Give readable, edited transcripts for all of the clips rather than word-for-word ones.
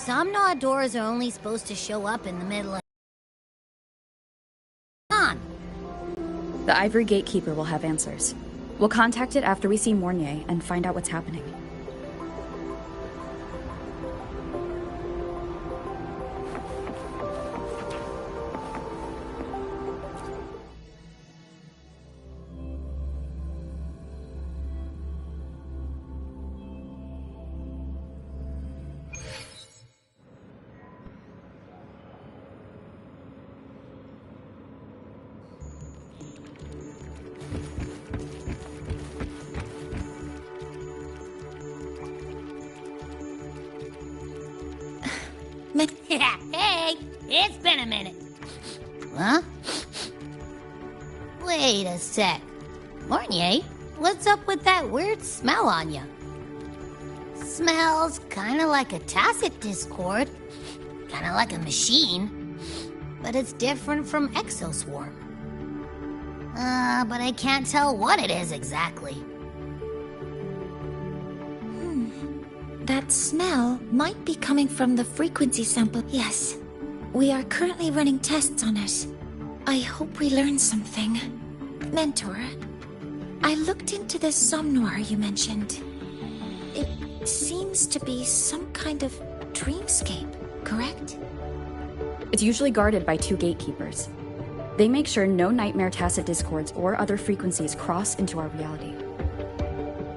Somnaw doors are only supposed to show up in the middle of... On. The Ivory Gatekeeper will have answers. We'll contact it after we see Mornier and find out what's happening. Hey, it's been a minute. Huh? Wait a sec. Mornier, what's up with that weird smell on you? Smells kinda like a tacit discord. Kinda like a machine. But it's different from Exoswarm. But I can't tell what it is exactly. That smell might be coming from the frequency sample. Yes. We are currently running tests on it. I hope we learn something. Mentor, I looked into the somnoir you mentioned. It seems to be some kind of dreamscape, correct? It's usually guarded by 2 gatekeepers. They make sure no nightmare tacit discords or other frequencies cross into our reality.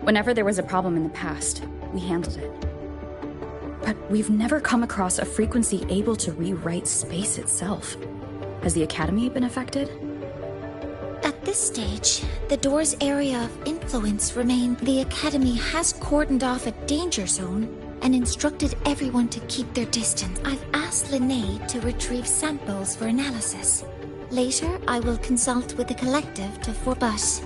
Whenever there was a problem in the past, we handled it. But we've never come across a frequency able to rewrite space itself. Has the Academy been affected? At this stage, the door's area of influence remained. The Academy has cordoned off a danger zone and instructed everyone to keep their distance. I've asked Linnae to retrieve samples for analysis. Later, I will consult with the collective to but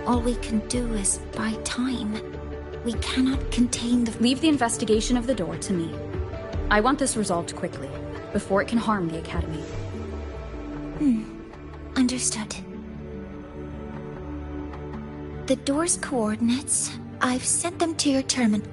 all we can do is buy time. We cannot contain the... Leave the investigation of the door to me. I want this resolved quickly, before it can harm the Academy. Understood. The door's coordinates, I've sent them to your terminal.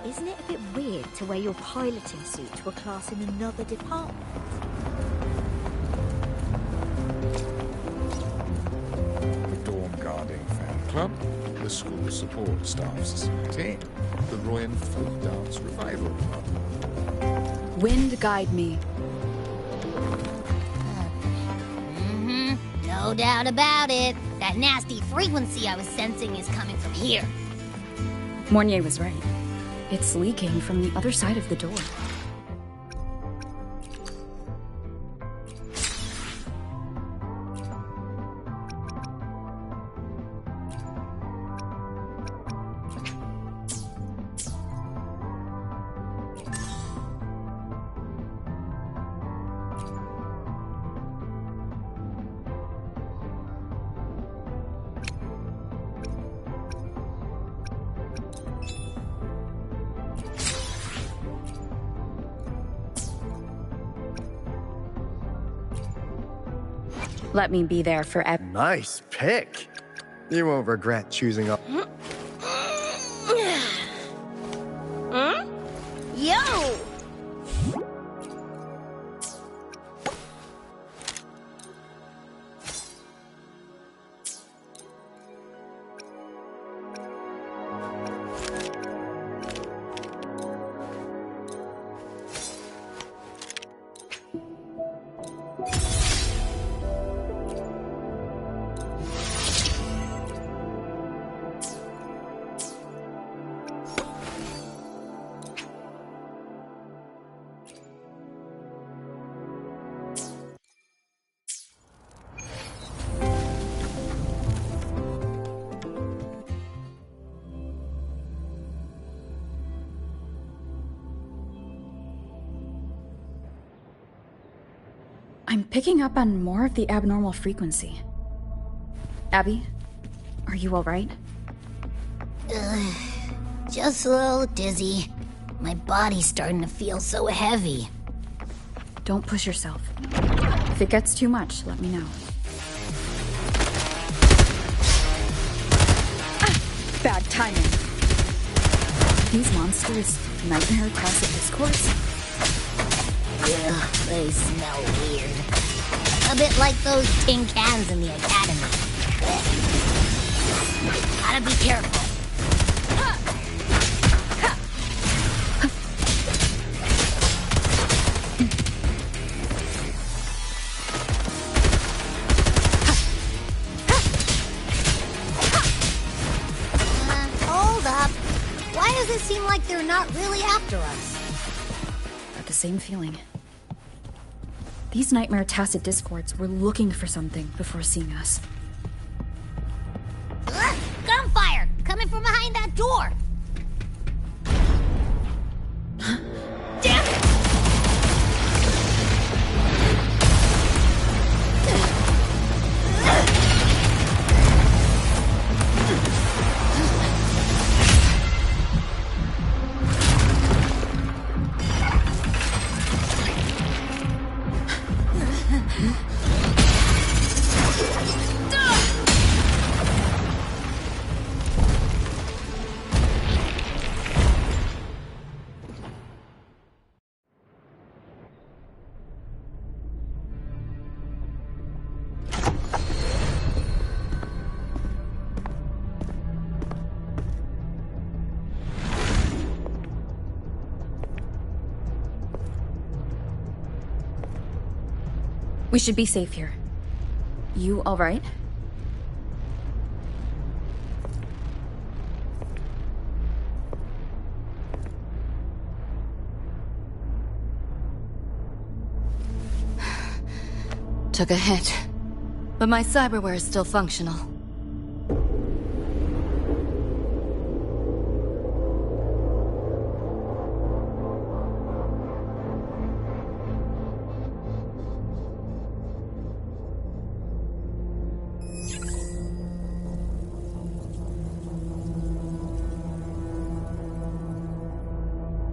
Isn't it a bit weird to wear your piloting suit to a class in another department? The Dawn Guarding Fan Club, the School Support Staff Society, the Royan Folk Dance Revival Club. Wind guide me. No doubt about it. That nasty frequency I was sensing is coming from here. Mornier was right. It's leaking from the other side of the door. Let me be there for Nice pick. You won't regret choosing up. Yo! I'm picking up on more of the abnormal frequency. Abby, are you alright? Just a little dizzy. My body's starting to feel so heavy. Don't push yourself. If it gets too much, let me know. Bad timing. These monsters, nightmare tacit discourse? Ugh, they smell weird. A bit like those tin cans in the academy. Gotta be careful. Hold up. Why does it seem like they're not really after us? Got the same feeling. These nightmare tacit discords were looking for something before seeing us. Gunfire! Coming from behind that door! Damn it! We should be safe here. You alright? Took a hit, but my cyberware is still functional.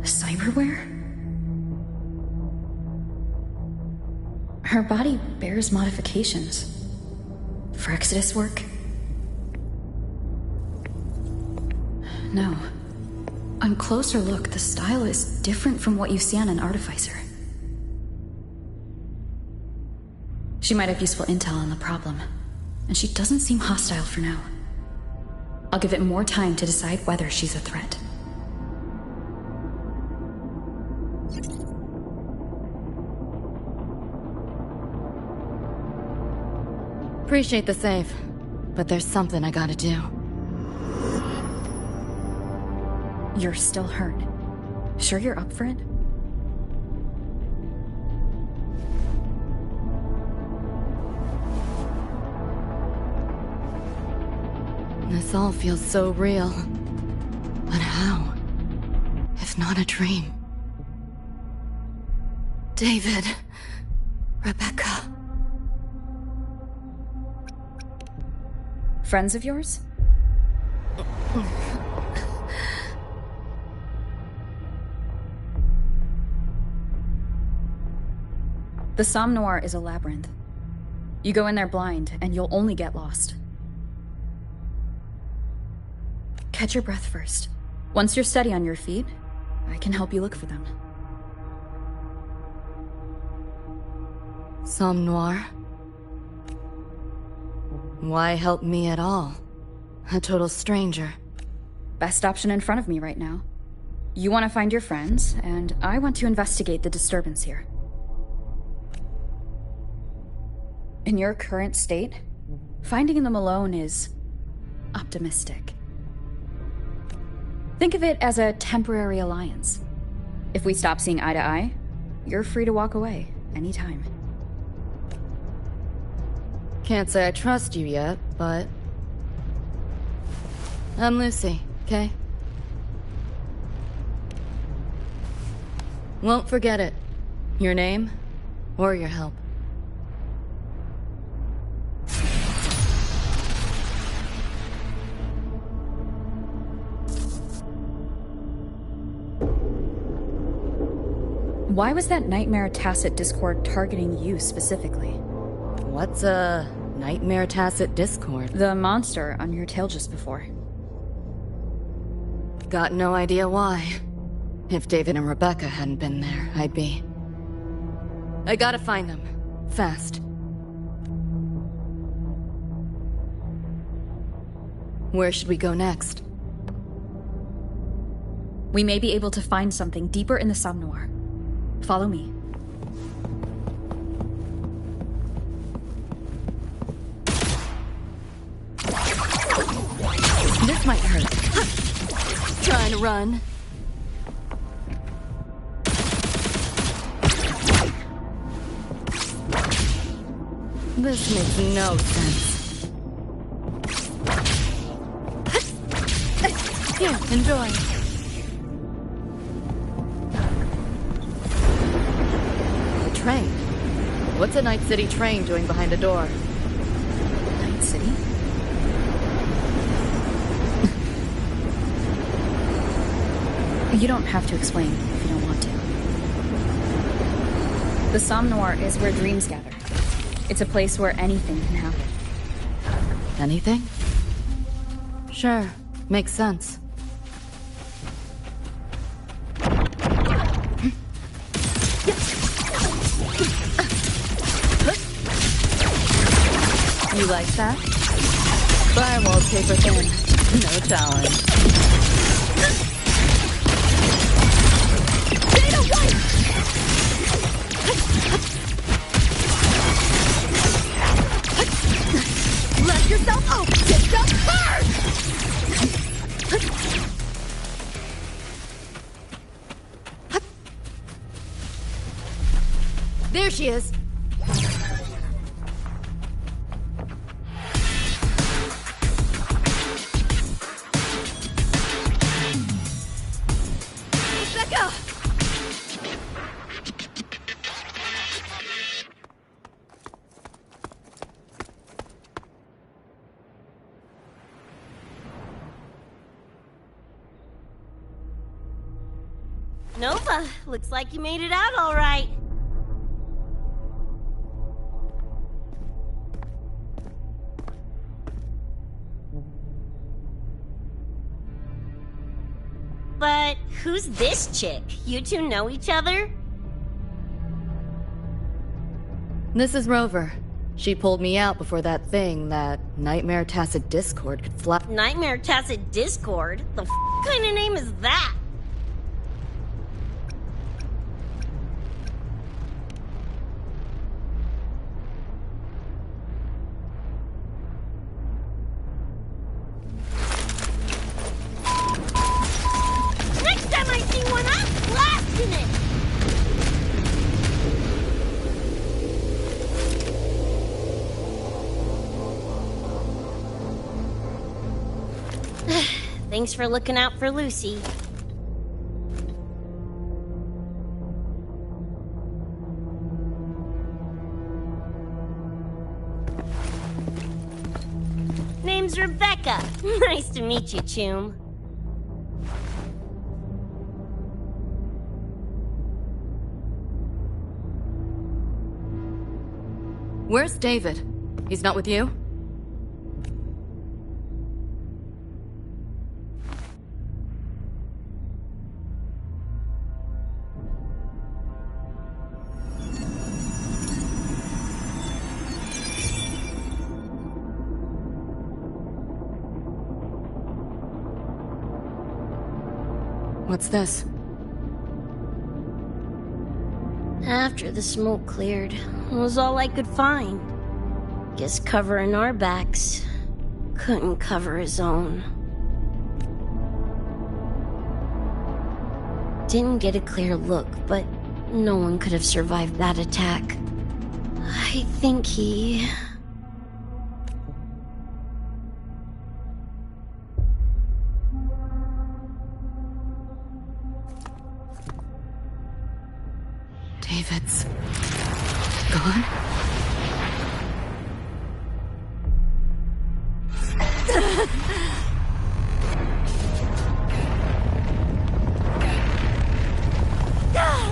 Cyberware? Her body bears modifications. For Exodus work? No. On closer look, the style is different from what you see on an artificer. She might have useful intel on the problem, and she doesn't seem hostile for now. I'll give it more time to decide whether she's a threat. Appreciate the save, but there's something I gotta do. You're still hurt. Sure you're up for it? This all feels so real. But how? If not a dream? David. Rebecca. Friends of yours? The Somme Noir is a labyrinth. You go in there blind, and you'll only get lost. Catch your breath first. Once you're steady on your feet, I can help you look for them. Somme Noir? Why help me at all? A total stranger. Best option in front of me right now. You want to find your friends, and I want to investigate the disturbance here. In your current state, finding them alone is optimistic. Think of it as a temporary alliance. If we stop seeing eye to eye, you're free to walk away anytime. Can't say I trust you yet, but... I'm Lucy, okay? Won't forget it. Your name, or your help. Why was that Nightmare Tacit Discord targeting you specifically? What's a Nightmare Tacit Discord? The monster on your tail just before. Got no idea why. If David and Rebecca hadn't been there, I'd be... I gotta find them. Fast. Where should we go next? We may be able to find something deeper in the Somme Noir. Follow me. This might hurt. Trying to run. This makes no sense. Here, enjoy. Train. What's a Night City train doing behind a door? Night City? You don't have to explain if you don't want to. The Somme Noir is where dreams gather. It's a place where anything can happen. Anything? Sure, makes sense. You like that? Firewall's paper thin. No challenge. Data white! Let yourself open! Get up hard! There she is. Nova, looks like you made it out all right. But who's this chick? You two know each other? This is Rover. She pulled me out before that thing, that Nightmare Tacit Discord could fly. Nightmare Tacit Discord? The kind of name is that? Next time I see one, I'm blasting it! Thanks for looking out for Lucy. Name's Rebecca. Nice to meet you, Choom. Where's David? He's not with you? What's this? After the smoke cleared, it was all I could find. Guess covering our backs couldn't cover his own. Didn't get a clear look, but no one could have survived that attack. I think he... David's gone?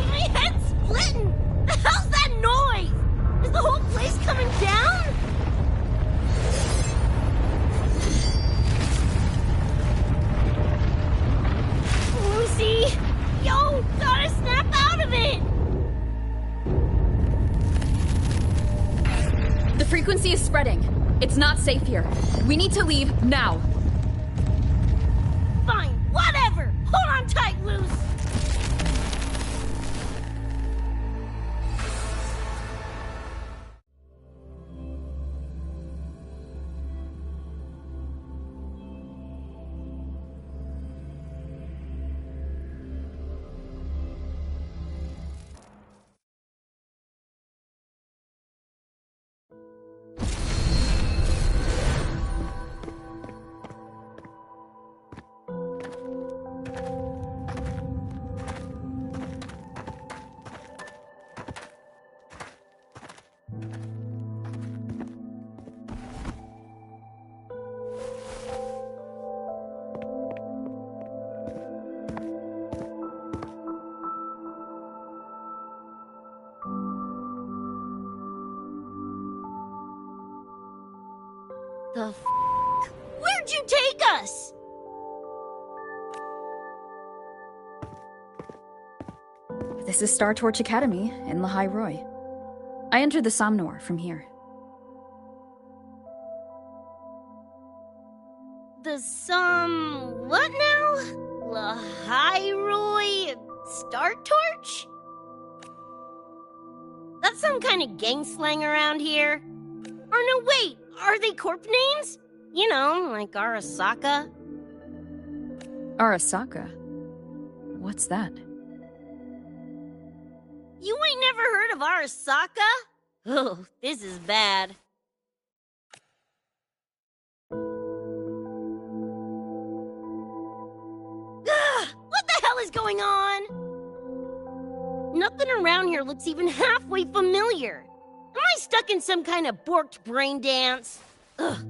My head's splitting! The hell's that noise? Is the whole place coming down? Lucy! Yo, gotta snap out of it! The frequency is spreading. It's not safe here. We need to leave now. Fine, whatever! Hold on tight, Luce! The f***? Where'd you take us? This is Star Torch Academy in Lahai Roy. I entered the Somnor from here. The what now? Lahai Star Torch? That's some kind of gang slang around here. Or no, wait, are they corp names? You know, like Arasaka. Arasaka? What's that? You ain't never heard of Arasaka? Oh, this is bad. What the hell is going on? Nothing around here looks even halfway familiar. Am I stuck in some kind of borked brain dance? Ugh.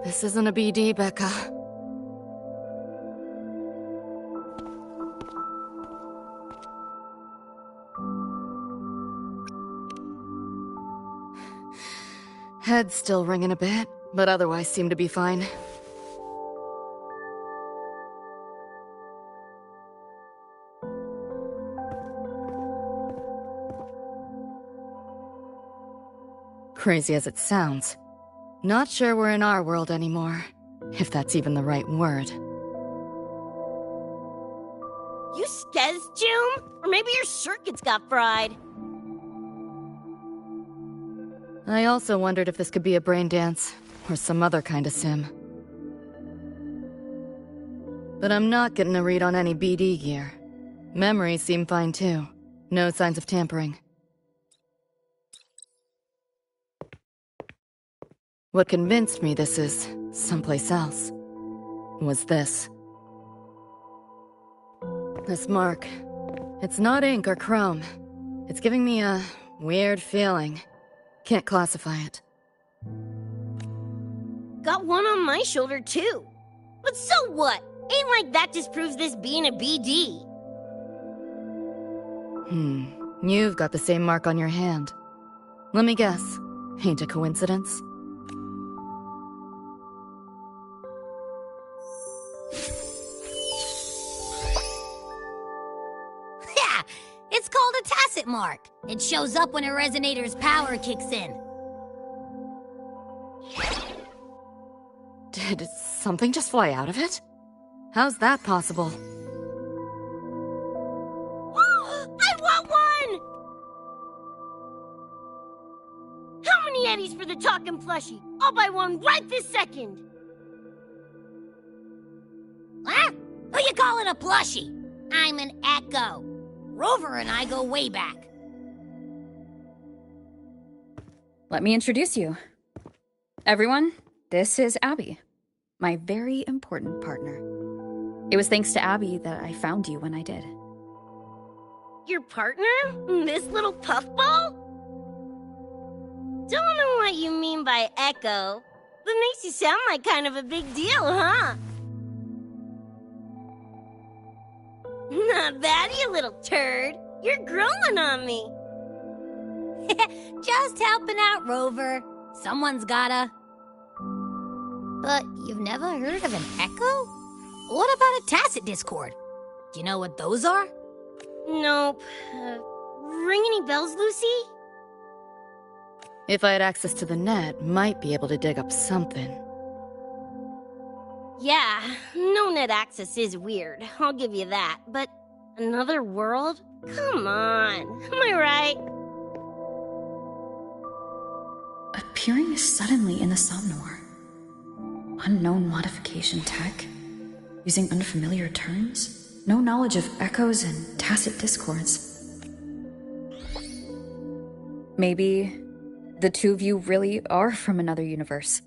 This isn't a BD, Becca. Head's still ringing a bit, but otherwise seem to be fine. Crazy as it sounds, not sure we're in our world anymore, if that's even the right word. You skez, June? Or maybe your circuits got fried. I also wondered if this could be a brain dance, or some other kind of sim. But I'm not getting a read on any BD gear. Memories seem fine too. No signs of tampering. What convinced me this is someplace else was this. This mark. It's not ink or chrome. It's giving me a weird feeling. Can't classify it. Got one on my shoulder too. But so what? Ain't like that disproves this being a BD. You've got the same mark on your hand. Let me guess. Ain't a coincidence? Yeah, it's called a tacit mark. It shows up when a resonator's power kicks in. Did something just fly out of it? How's that possible? I want one! How many eddies for the talking plushie? I'll buy one right this second! Huh? Who you calling a plushie? I'm an Echo. Rover and I go way back. Let me introduce you. Everyone, this is Abby, my very important partner. It was thanks to Abby that I found you when I did. Your partner? This little puffball? Don't know what you mean by Echo. That makes you sound like kind of a big deal, huh? Not bad, you little turd. You're growing on me. Just helping out, Rover. Someone's gotta. But you've never heard of an Echo? What about a tacit discord? Do you know what those are? Nope. Ring any bells, Lucy? If I had access to the net, might be able to dig up something. Yeah, no net access is weird, I'll give you that. But another world? Come on, am I right? Appearing suddenly in the Somnor. Unknown modification tech. Using unfamiliar terms. No knowledge of echoes and tacit discords. Maybe the two of you really are from another universe.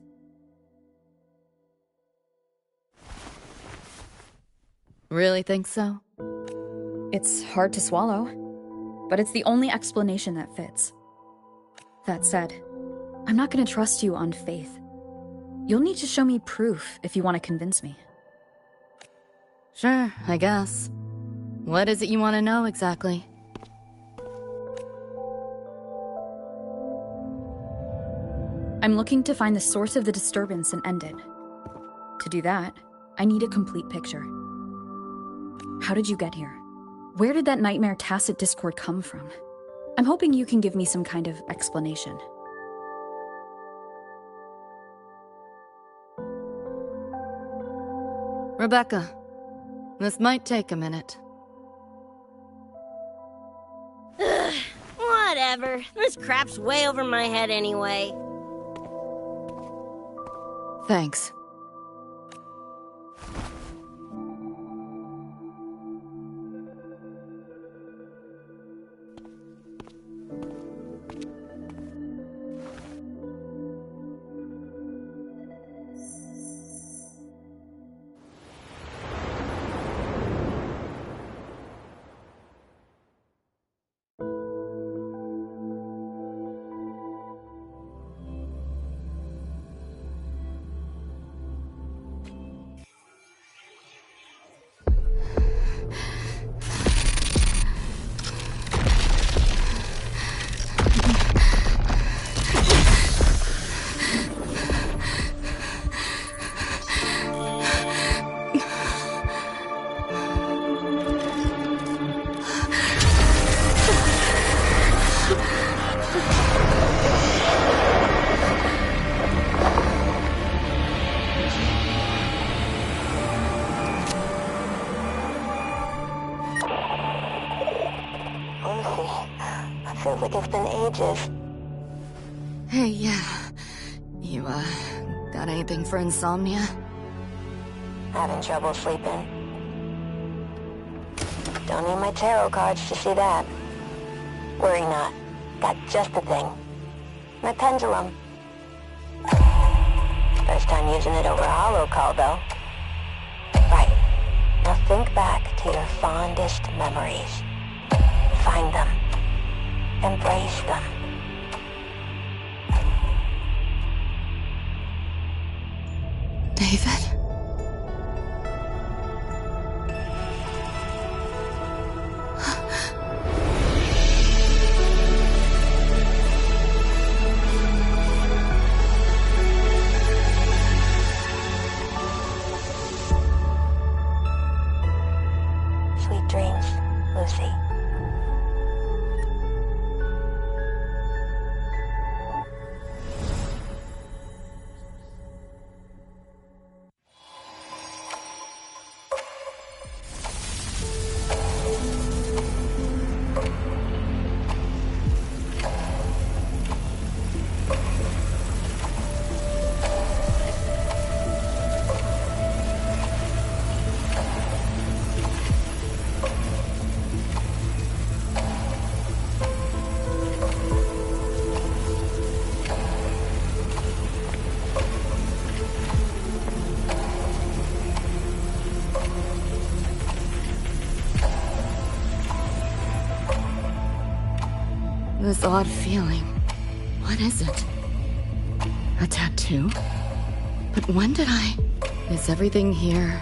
Really think so? It's hard to swallow, but it's the only explanation that fits. That said, I'm not going to trust you on faith. You'll need to show me proof if you want to convince me. Sure, I guess. What is it you want to know exactly? I'm looking to find the source of the disturbance and end it. To do that, I need a complete picture. How did you get here? Where did that nightmare tacit discord come from? I'm hoping you can give me some kind of explanation. Rebecca, this might take a minute. Ugh, whatever. This crap's way over my head anyway. Thanks. Feels like it's been ages. Hey, yeah. You, got anything for insomnia? Having trouble sleeping. Don't need my tarot cards to see that. Worry not. Got just the thing. My pendulum. First time using it over holocall, though. Right. Now think back to your fondest memories. Find them. Embrace them. David? This odd feeling. What is it? A tattoo? But when did I... Is everything here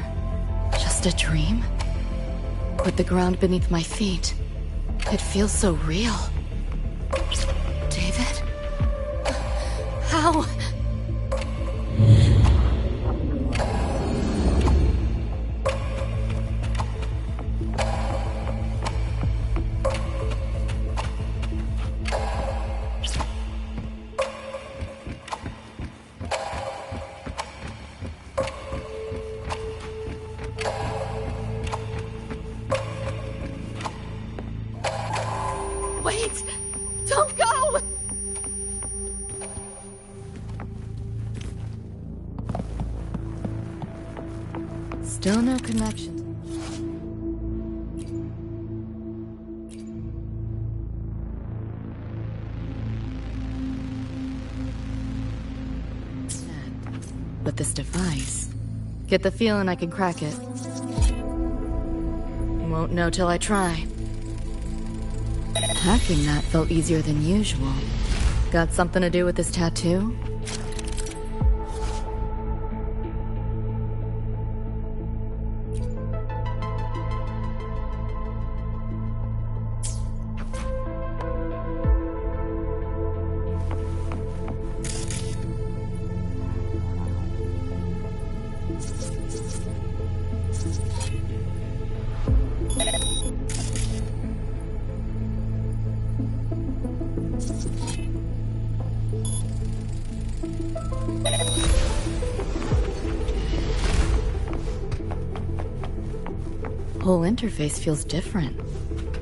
just a dream? With the ground beneath my feet, it feels so real. David? How? Wait! Don't go! Still no connection. But this device... Get the feeling I can crack it. Won't know till I try. Hacking that felt easier than usual. Got something to do with this tattoo? Whole interface feels different.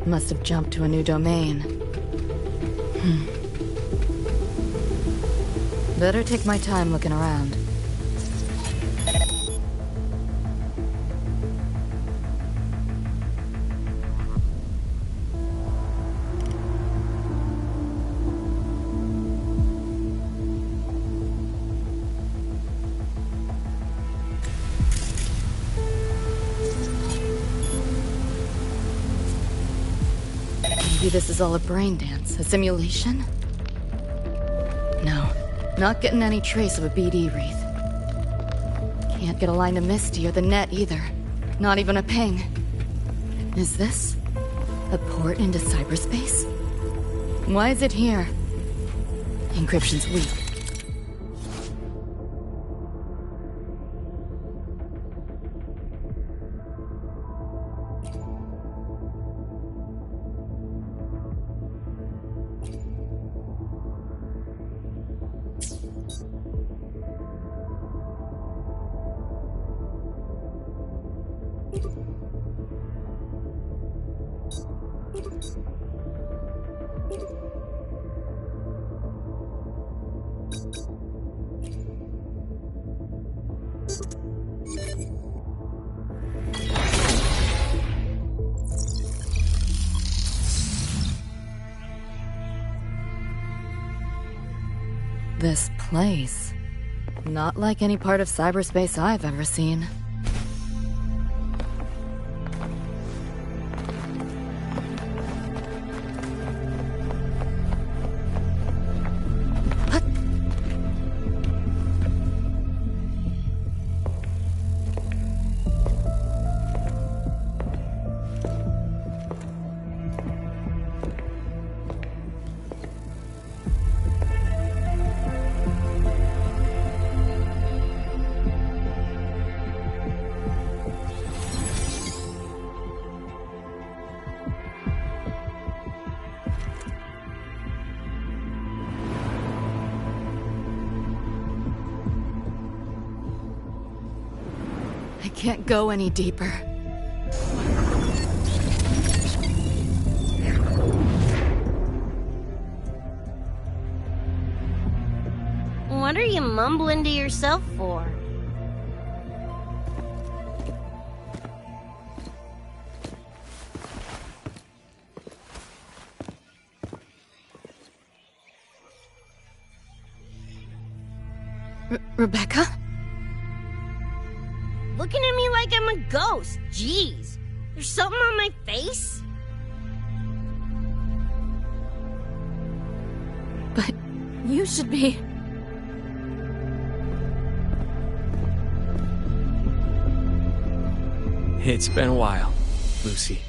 Must have jumped to a new domain. Better take my time looking around. Maybe this is all a brain dance, a simulation? No, not getting any trace of a BD wreath. Can't get a line to Misty or the net either. Not even a ping. Is this a port into cyberspace? Why is it here? Encryption's weak. This place. Not like any part of cyberspace I've ever seen. I can't go any deeper. What are you mumbling to yourself for? Rebecca? Looking at me like I'm a ghost. Jeez. There's something on my face? but you should be... It's been a while, Lucy.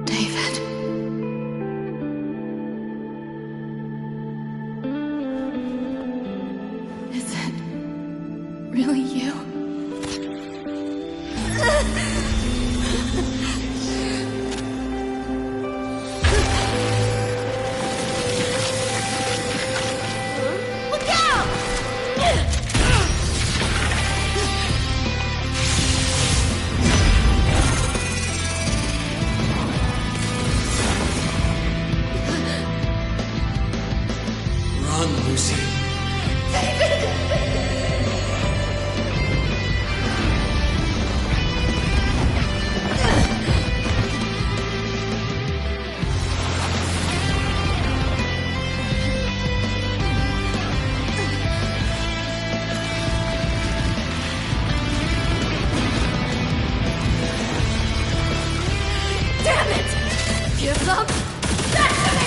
David. Is it really you? Look out! Run, Lucy. Damn it! Give them back to me!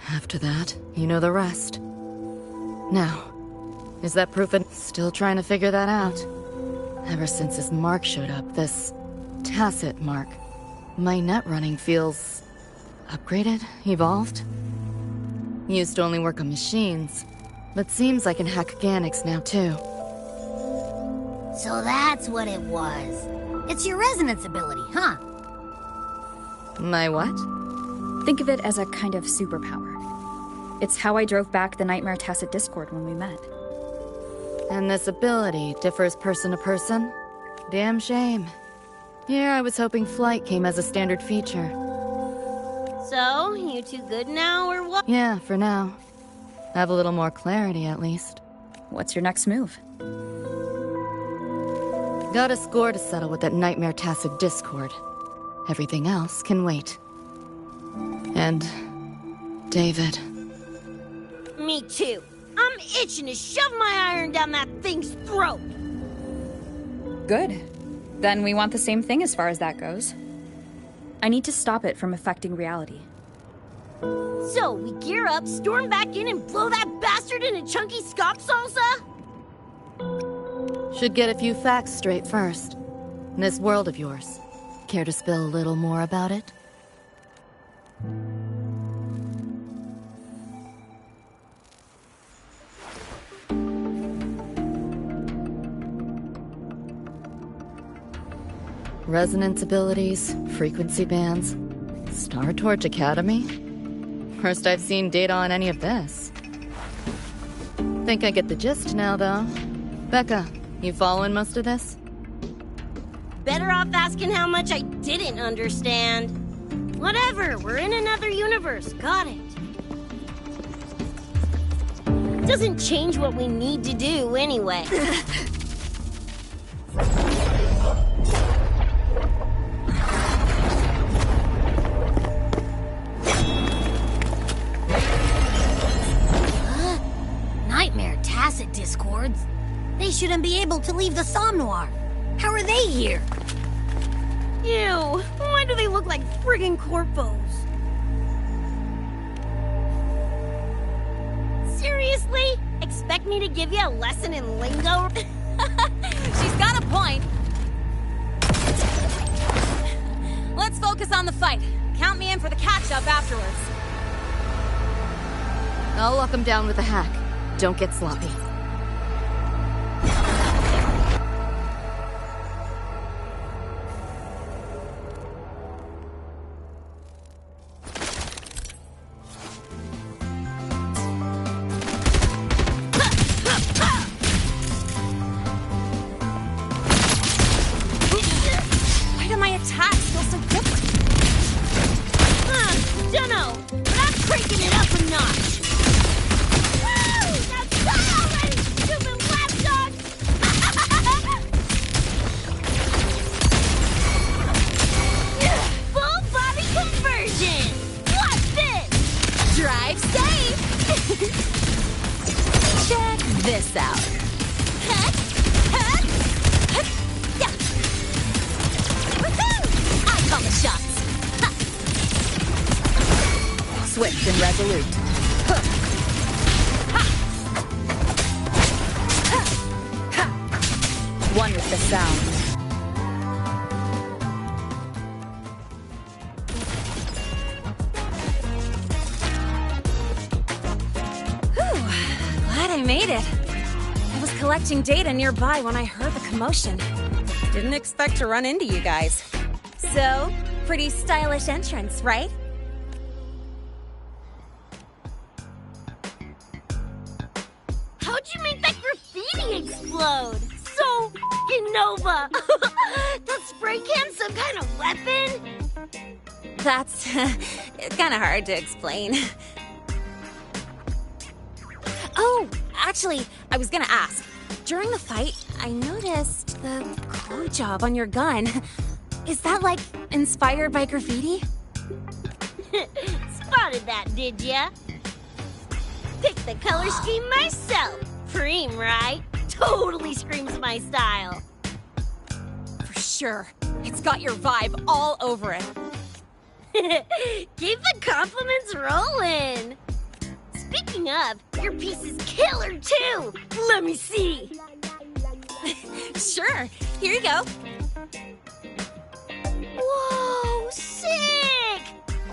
After that, you know the rest. Now, is that proof? Still trying to figure that out. Ever since this mark showed up, this tacit mark, my net running feels upgraded, evolved. Used to only work on machines, but seems I can hack organics now too. So that's what it was. It's your resonance ability, huh? My what? Think of it as a kind of superpower. It's how I drove back the Nightmare Tacit Discord when we met. And this ability differs person to person? Damn shame. Here I was hoping flight came as a standard feature. So, you two good now, or what? Yeah, for now. Have a little more clarity, at least. What's your next move? Got a score to settle with that Nightmare Tacit Discord. Everything else can wait. And... David. Me too. I'm itching to shove my iron down that thing's throat. Good. Then we want the same thing as far as that goes. I need to stop it from affecting reality. So, we gear up, storm back in, and blow that bastard into chunky scop salsa? Should get a few facts straight first. This world of yours. Care to spill a little more about it? Resonance abilities, frequency bands, Star Torch Academy? First I've seen data on any of this. Think I get the gist now, though. Becca, you following most of this? Better off asking how much I didn't understand. Whatever, we're in another universe. Got it. Doesn't change what we need to do anyway. Nightmare Tacit Discords? They shouldn't be able to leave the Somnoir. How are they here? Ew, why do they look like friggin' corpos? Seriously? Expect me to give you a lesson in lingo? She's got a point. Let's focus on the fight. Count me in for the catch-up afterwards. I'll lock him down with a hack. Don't get sloppy. Why do my attacks feel so different? Dunno, but I'm cranking it up a notch. Woo! Now style this out. I call the shots. Swift and resolute. One with the sound. Glad I made it. I was collecting data nearby when I heard the commotion. Didn't expect to run into you guys. So, pretty stylish entrance, right? How'd you make that graffiti explode? So f***ing Nova! That spray can some kind of weapon? That's kind of hard to explain. Oh, actually, I was gonna ask. During the fight, I noticed the glue job on your gun. Is that, like, inspired by graffiti? Spotted that, did ya? Picked the color scheme myself. Cream, right? Totally screams my style. For sure. It's got your vibe all over it. Keep the compliments rolling. Speaking of, your piece is killer too. Let me see. Sure. Here you go. Whoa, sick!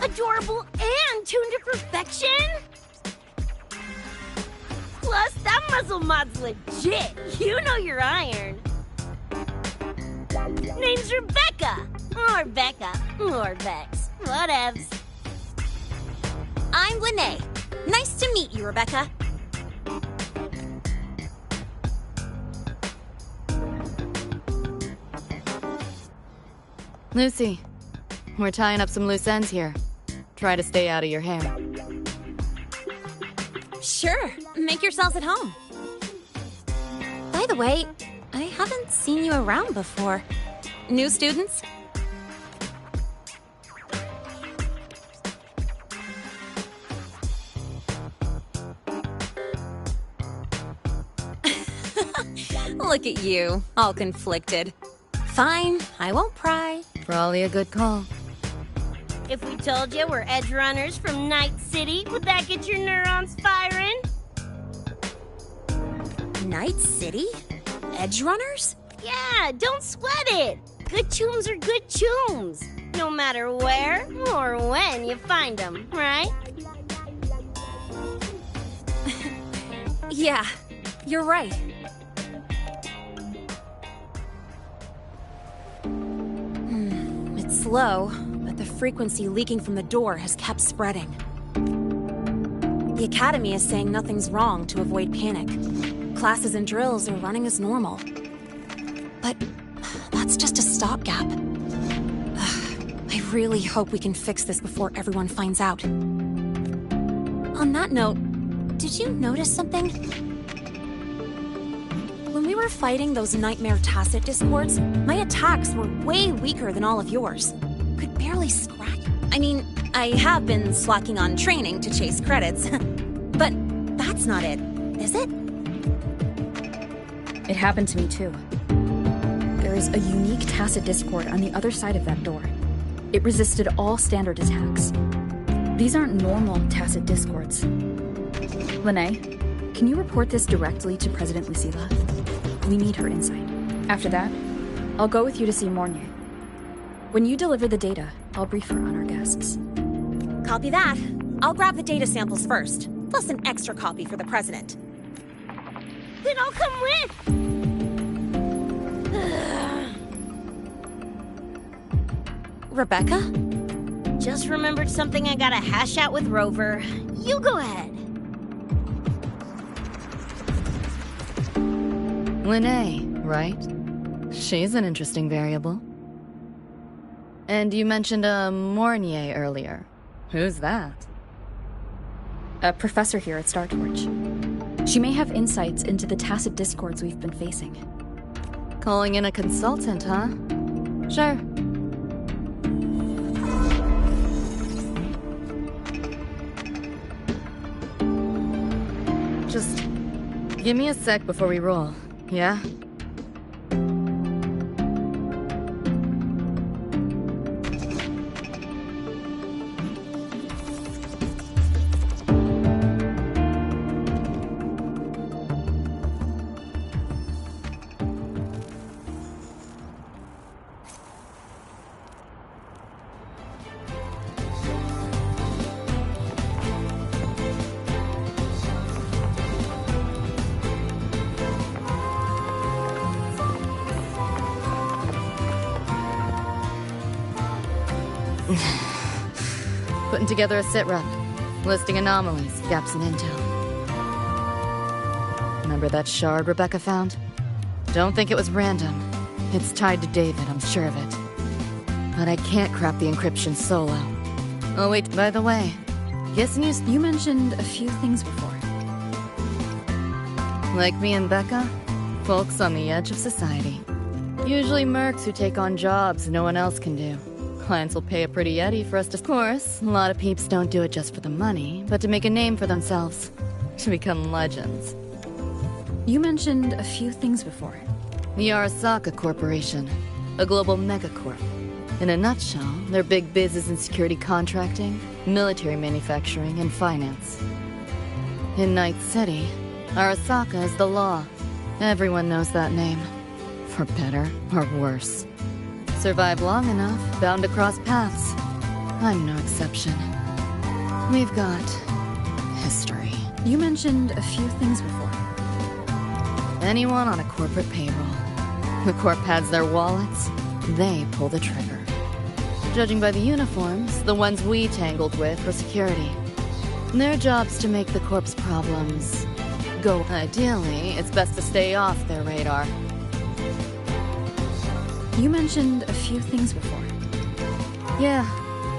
Adorable and tuned to perfection? Plus, that muzzle mod's legit. You know your iron. Name's Rebecca. Or Becca. Or Bex. Whatevs. I'm Lene. Nice to meet you, Rebecca. Lucy, we're tying up some loose ends here. Try to stay out of your hair. Sure. Make yourselves at home. By the way, I haven't seen you around before. New students? Look at you, all conflicted. Fine, I won't pry. Probably a good call. If we told you we're edge runners from Night City, would that get your neurons firing? Night City? Edge runners? Yeah, don't sweat it. Good tunes are good tunes. No matter where or when you find them, right? Yeah, you're right. It's slow, but the frequency leaking from the door has kept spreading. The Academy is saying nothing's wrong to avoid panic. Classes and drills are running as normal. But that's just a stopgap. I really hope we can fix this before everyone finds out. On that note, did you notice something? When we were fighting those nightmare tacit discords, my attacks were way weaker than all of yours. Could barely scratch. I mean, I have been slacking on training to chase credits. But that's not it, is it? It happened to me too. There is a unique tacit discord on the other side of that door. It resisted all standard attacks. These aren't normal tacit discords. Lene, can you report this directly to President Lucilla? We need her insight. After that, I'll go with you to see Mornier. When you deliver the data, I'll brief her on our guests. Copy that. I'll grab the data samples first, plus an extra copy for the president. Then I'll come with. Rebecca? Just remembered something I gotta hash out with Rover. You go ahead. Lene, right? She's an interesting variable. And you mentioned a Mornier earlier. Who's that? A professor here at Star Torch. She may have insights into the tacit discords we've been facing. Calling in a consultant, huh? Sure. Just Give me a sec before we roll, yeah? Putting together a sit-rep, listing anomalies, gaps in intel. Remember that shard Rebecca found? Don't think it was random. It's tied to David, I'm sure of it. But I can't crack the encryption solo. Oh wait, by the way, guess you mentioned a few things before. Like me and Becca, folks on the edge of society. Usually mercs who take on jobs no one else can do. Clients will pay a pretty yeti for us to... Of course, a lot of peeps don't do it just for the money, but to make a name for themselves. To become legends. You mentioned a few things before. The Arasaka Corporation, a global megacorp. In a nutshell, their big biz is in security contracting, military manufacturing, and finance. In Night City, Arasaka is the law. Everyone knows that name. For better or worse. Survive long enough, bound to cross paths. I'm no exception. We've got... history. You mentioned a few things before. Anyone on a corporate payroll. The corp pads their wallets, they pull the trigger. Judging by the uniforms, the ones we tangled with were security. Their job's to make the corp's problems go. Ideally, it's best to stay off their radar. You mentioned a few things before. Yeah,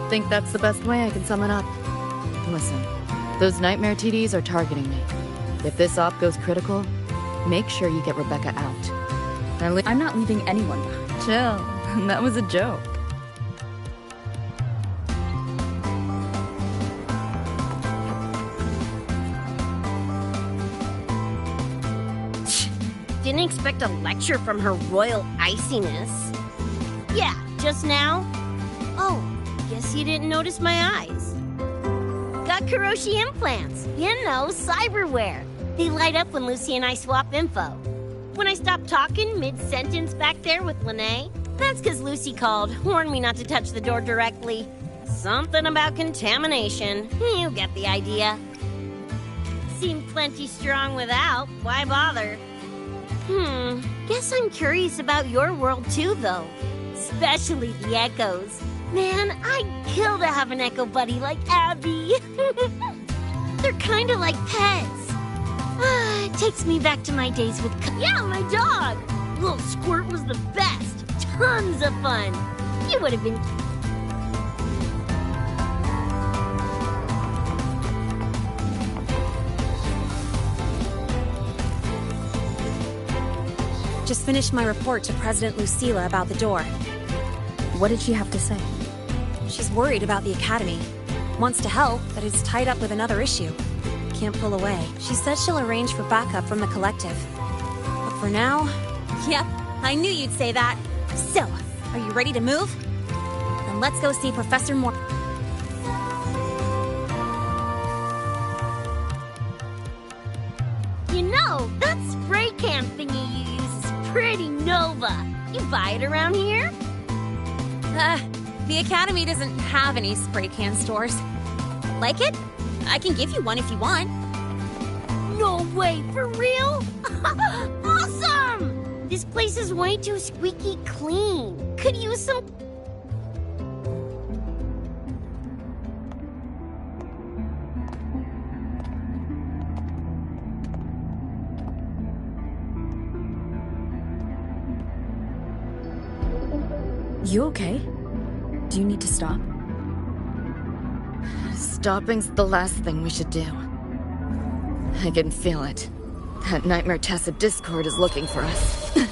think that's the best way I can sum it up. Listen, those Nightmare TDs are targeting me. If this op goes critical, make sure you get Rebecca out. I'm not leaving anyone behind. Chill, that was a joke. Didn't expect a lecture from her royal iciness. Yeah, just now? Oh, guess you didn't notice my eyes. Got Kuroshi implants. You know, cyberware. They light up when Lucy and I swap info. When I stopped talking mid-sentence back there with Lene, that's because Lucy called, warned me not to touch the door directly. Something about contamination. You get the idea. Seemed plenty strong without. Why bother? Guess I'm curious about your world too, though. Especially the echoes. Man, I'd kill to have an echo buddy like Abby. They're kinda like pets. It takes me back to my days with... Yeah, my dog! Little Squirt was the best. Tons of fun. You would have been... Just finished my report to President Lucilla about the door. What did she have to say? She's worried about the Academy. Wants to help, but is tied up with another issue. Can't pull away. She said she'll arrange for backup from the collective. But for now... Yep, I knew you'd say that. So, are you ready to move? Then let's go see Professor Moore. You know, that spray can thingy you use is pretty Nova. You buy it around here? The Academy doesn't have any spray can stores. Like it? I can give you one if you want. No way, for real? Awesome! This place is way too squeaky clean. Could use some... You okay? Do you need to stop? Stopping's the last thing we should do. I can feel it. That Nightmare Tacit Discord is looking for us. Lucy!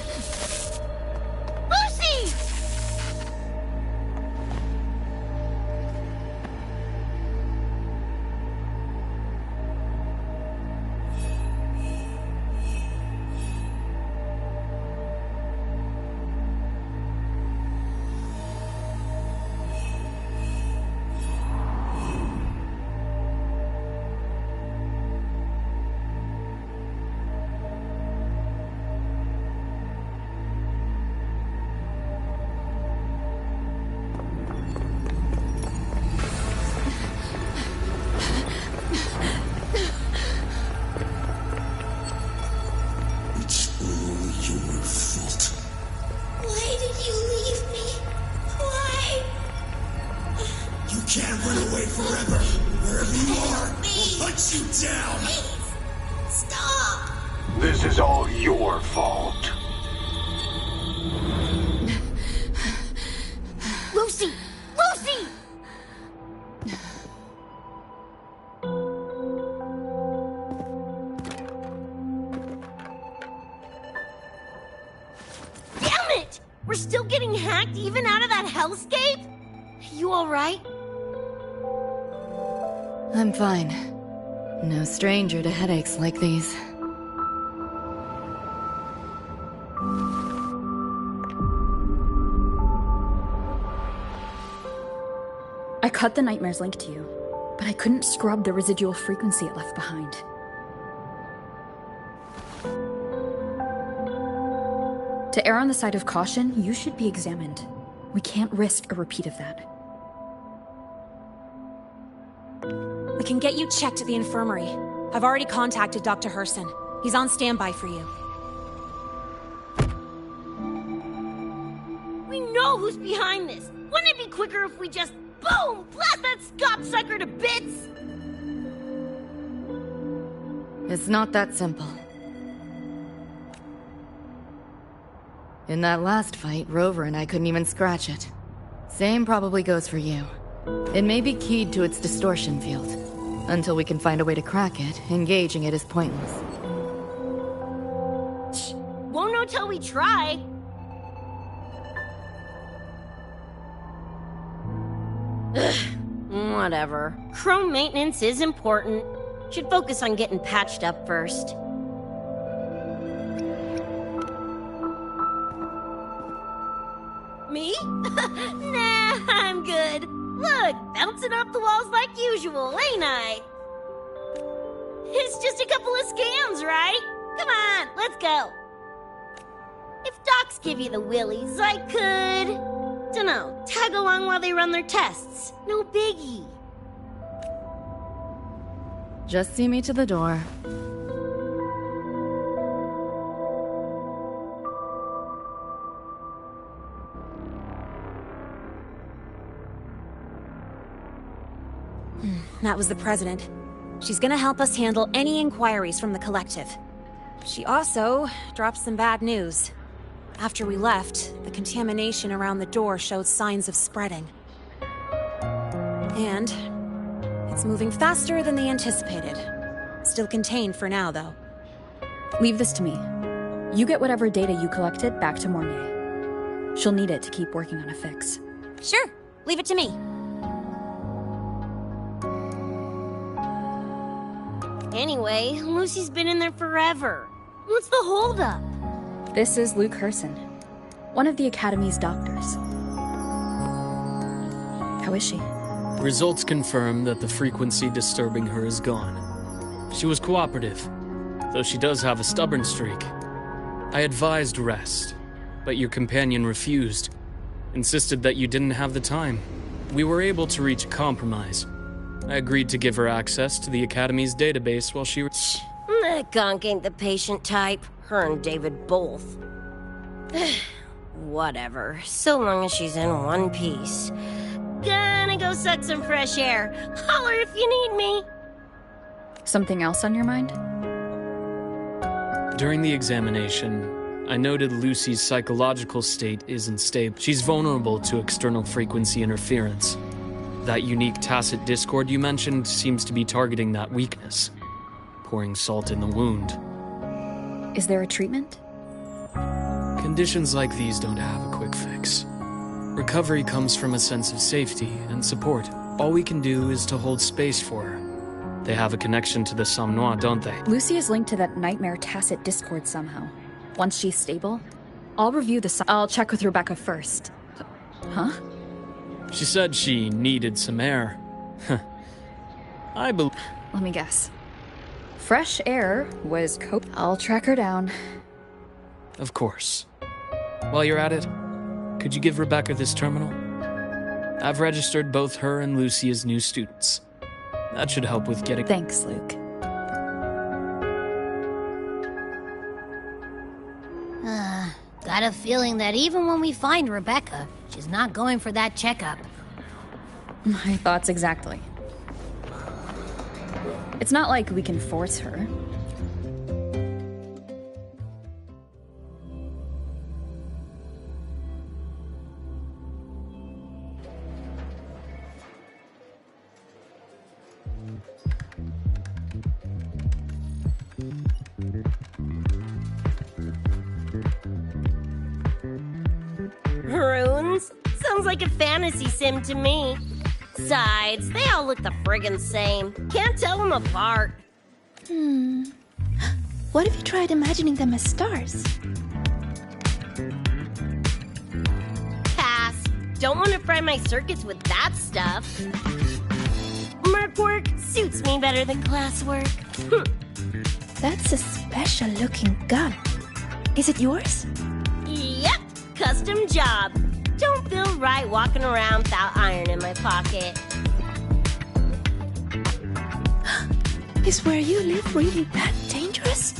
you down! Please! Stop! This is all your fault. Lucy! Lucy! Damn it! We're still getting hacked even out of that hellscape? You alright? I'm fine. No stranger to headaches like these. I cut the nightmare's link to you, but I couldn't scrub the residual frequency it left behind. To err on the side of caution, you should be examined. We can't risk a repeat of that. We can get you checked at the infirmary. I've already contacted Dr. Herson. He's on standby for you. We know who's behind this! Wouldn't it be quicker if we just, boom, blast that Scott sucker to bits? It's not that simple. In that last fight, Rover and I couldn't even scratch it. Same probably goes for you. It may be keyed to its distortion field. Until we can find a way to crack it, engaging it is pointless. Won't know till we try. Ugh, whatever. Chrome maintenance is important. Should focus on getting patched up first. Me? Nah, I'm good. Look, bouncing off the walls like usual, ain't I? It's just a couple of scams, right? Come on, let's go. If docs give you the willies, I could... dunno, tag along while they run their tests. No biggie. Just see me to the door. That was the President. She's gonna help us handle any inquiries from the Collective. She also dropped some bad news. After we left, the contamination around the door showed signs of spreading. And it's moving faster than they anticipated. Still contained for now, though. Leave this to me. You get whatever data you collected back to Mornier. She'll need it to keep working on a fix. Sure, leave it to me. Anyway, Lucy's been in there forever. What's the holdup? This is Luke Herson, one of the Academy's doctors. How is she? Results confirm that the frequency disturbing her is gone. She was cooperative, though she does have a stubborn streak. I advised rest, but your companion refused. Insisted that you didn't have the time. We were able to reach a compromise. I agreed to give her access to the Academy's database while she... That gonk ain't the patient type. Her and David both. Whatever, so long as she's in one piece. Gonna go suck some fresh air. Holler if you need me. Something else on your mind? During the examination, I noted Lucy's psychological state isn't stable. She's vulnerable to external frequency interference. That unique tacit discord you mentioned seems to be targeting that weakness, pouring salt in the wound. Is there a treatment? Conditions like these don't have a quick fix. Recovery comes from a sense of safety and support. All we can do is to hold space for her. They have a connection to the Somme Noir, don't they? Lucy is linked to that nightmare tacit discord somehow. Once she's stable, I'll review the... I'll check with Rebecca first. Huh? She said she needed some air. I believe... Let me guess. Fresh air was I'll track her down. Of course. While you're at it, could you give Rebecca this terminal? I've registered both her and Lucy as new students. That should help with getting... Thanks, Luke. Got a feeling that even when we find Rebecca, she's not going for that checkup. My thoughts exactly. It's not like we can force her. Runes? Sounds like a fantasy sim to me. Besides, they all look the friggin' same. Can't tell them apart. What if you tried imagining them as stars? Pass. Don't want to fry my circuits with that stuff. Merc work suits me better than classwork. That's a special looking gun. Is it yours? Yep, custom job. Don't feel right walking around without iron in my pocket. Is where you live really that dangerous?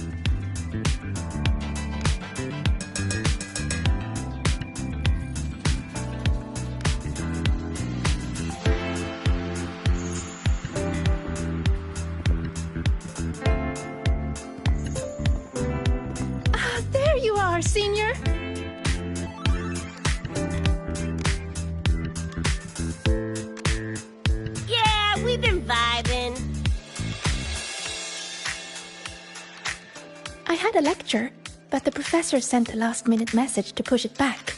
Ah, there you are, Senior. Yeah, we've been vibing. I had a lecture, but the professor sent a last-minute message to push it back.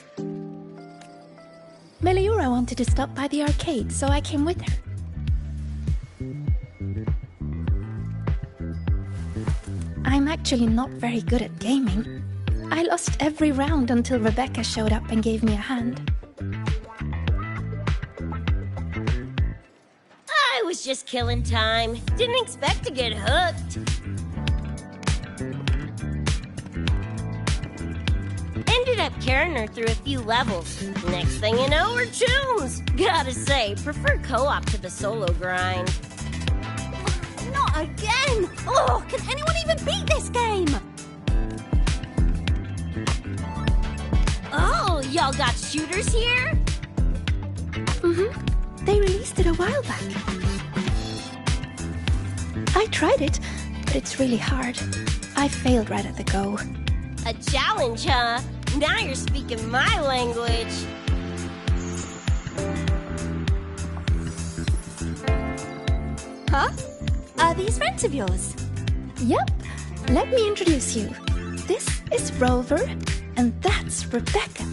Meliora wanted to stop by the arcade, so I came with her. I'm actually not very good at gaming. I lost every round until Rebecca showed up and gave me a hand. I was just killing time. Didn't expect to get hooked. Ended up carrying her through a few levels. Next thing you know, we're chums. Gotta say, prefer co-op to the solo grind. Not again! Oh, can anyone even beat this game? Oh, y'all got shooters here? Mm-hmm. They released it a while back. I tried it, but it's really hard. I failed right at the go. A challenge, huh? Now you're speaking my language. Huh? Are these friends of yours? Yep. Let me introduce you. This is Rover, and that's Rebecca.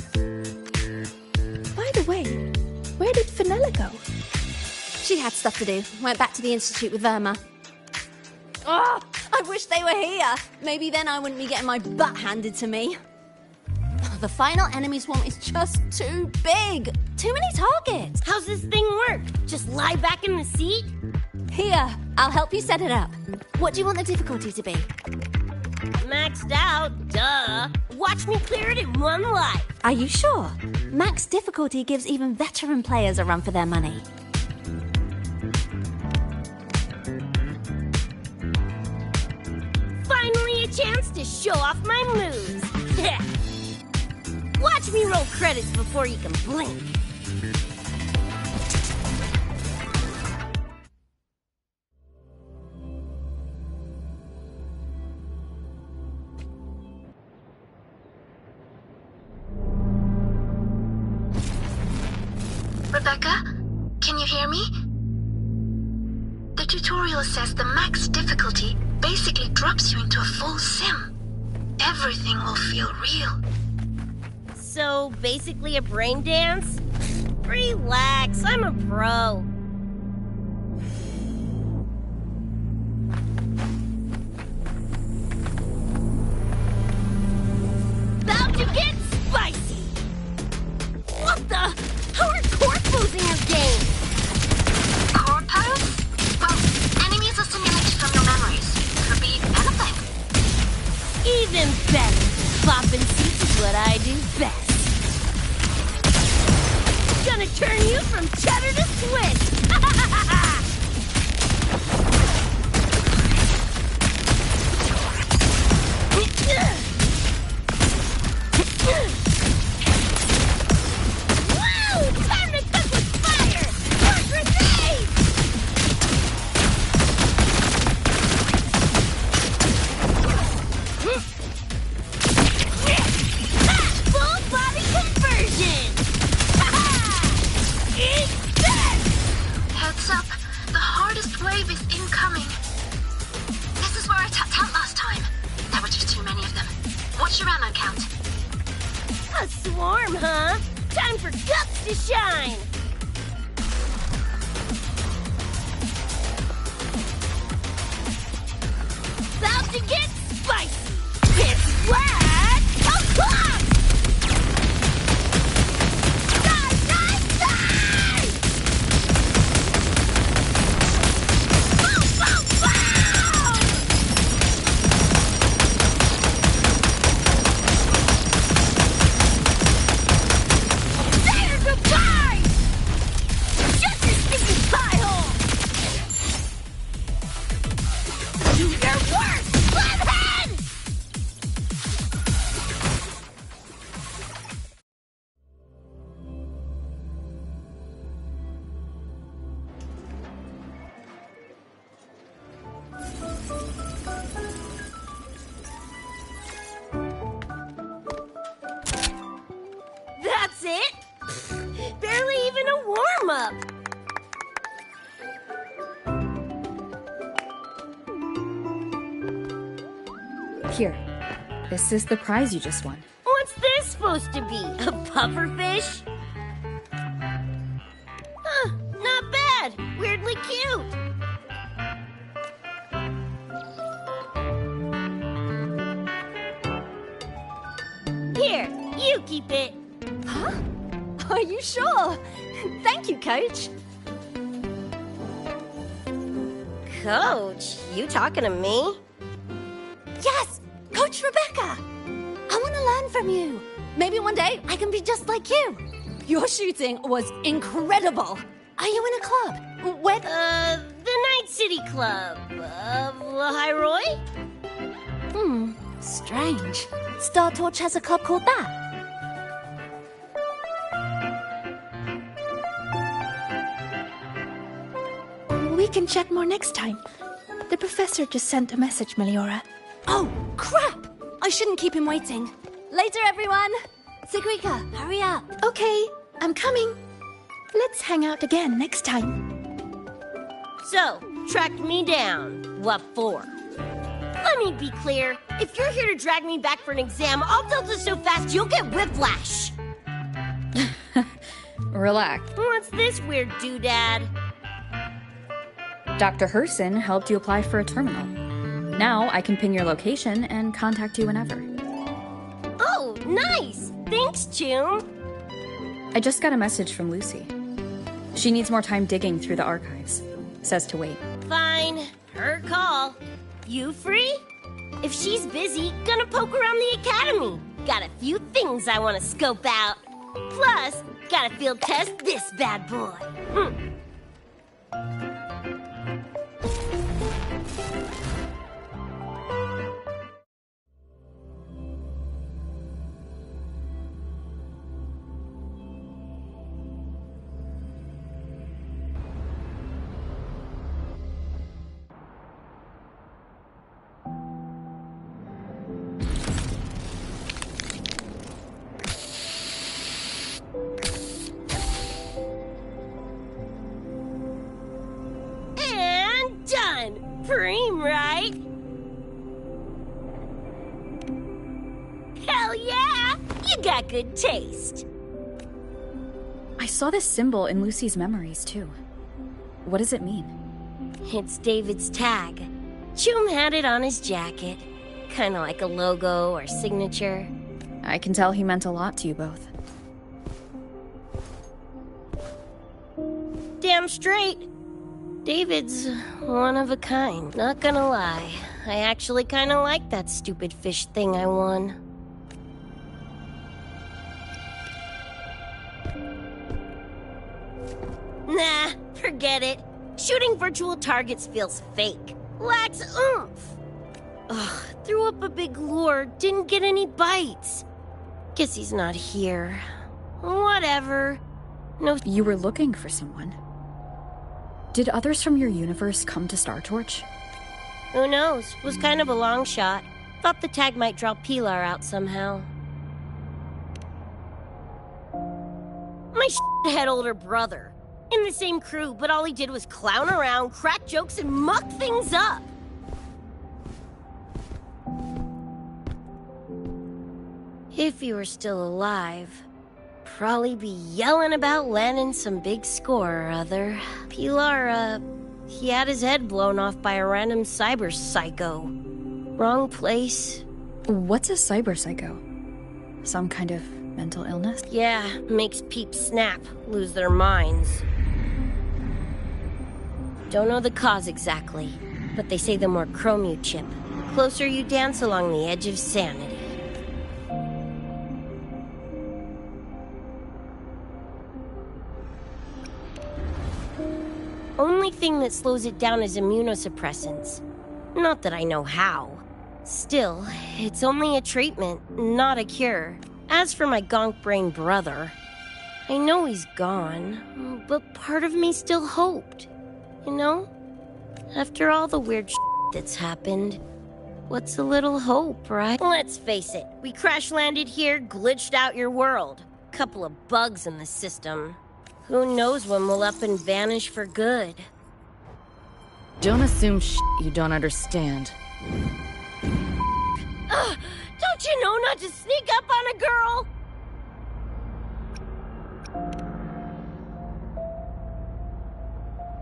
By the way, where did Fenella go? She had stuff to do. Went back to the Institute with Verma. Oh, I wish they were here. Maybe then I wouldn't be getting my butt handed to me. The final enemy swarm is just too big. Too many targets. How's this thing work? Just lie back in the seat? Here, I'll help you set it up. What do you want the difficulty to be? Maxed out, duh. Watch me clear it in one life. Are you sure? Max difficulty gives even veteran players a run for their money. Finally a chance to show off my moves. Watch me roll credits before you can blink. Rebecca, can you hear me? The tutorial says the max difficulty basically drops you into a full sim. Everything will feel real. So, basically a brain dance? Relax, I'm a pro. About to get spicy! What the? How are corpos in your game? Corpos? Well, enemies are simulated from your memories. Could be anything. Even better. Bopping seats is what I do best. Gonna turn you from cheddar to Swiss. Woo! Time to cook with fire! More grenades! What's your ammo count? A swarm, huh? Time for guts to shine! About to get spicy! It's wet! O'clock! Die, die, die! Boom, boom, boom! Say your goodbye! Shut your sticky pie hole! Do your worst, Flathead! That's it? Barely even a warm-up. Here. This is the prize you just won. What's this supposed to be? A pufferfish? Huh, not bad. Weirdly cute. Here, you keep it. Huh? Are you sure? Thank you, Coach. Coach, you talking to me? Yes! Coach Rebecca! I want to learn from you. Maybe one day I can be just like you. Your shooting was incredible. Are you in a club? Where? The Night City Club of Lahiroy? Strange. Star Torch has a club called that. We can chat more next time. The professor just sent a message, Meliora. Oh, crap! I shouldn't keep him waiting. Later, everyone! Sigrika, hurry up. Okay, I'm coming. Let's hang out again next time. So, tracked me down. What for? Let me be clear. If you're here to drag me back for an exam, I'll tilt it so fast you'll get whiplash. Relax. What's this weird doodad? Dr. Herson helped you apply for a terminal. Now I can ping your location and contact you whenever. Oh, nice! Thanks, Chum. I just got a message from Lucy. She needs more time digging through the archives. Says to wait. Fine. Her call. You free? If she's busy, gonna poke around the academy. Got a few things I want to scope out. Plus, gotta field test this bad boy. And done! Preem, right? Hell yeah! You got good taste. I saw this symbol in Lucy's memories, too. What does it mean? It's David's tag. Chum had it on his jacket. Kinda like a logo or signature. I can tell he meant a lot to you both. Damn straight. David's one of a kind, not gonna lie. I actually kinda like that stupid fish thing I won. Nah, forget it. Shooting virtual targets feels fake. Lacks oomph. Ugh, threw up a big lure, didn't get any bites. Guess he's not here. Whatever. No. You were looking for someone. Did others from your universe come to Star Torch? Who knows? Was kind of a long shot. Thought the tag might draw Pilar out somehow. My shithead older brother. In the same crew, but all he did was clown around, crack jokes, and muck things up. If he were still alive, probably be yelling about landing some big score or other. Pilar, he had his head blown off by a random cyber psycho. Wrong place. What's a cyber psycho? Some kind of mental illness? Yeah, makes peeps snap, lose their minds. Don't know the cause exactly, but they say the more chrome you chip, the closer you dance along the edge of sanity. Only thing that slows it down is immunosuppressants. Not that I know how. Still, it's only a treatment, not a cure. As for my gonk-brained brother, I know he's gone, but part of me still hoped. You know? After all the weird that's happened, what's a little hope, right? Let's face it, we crash-landed here, glitched out your world. Couple of bugs in the system. Who knows when we'll up and vanish for good? Don't assume you don't understand. Don't you know not to sneak up on a girl?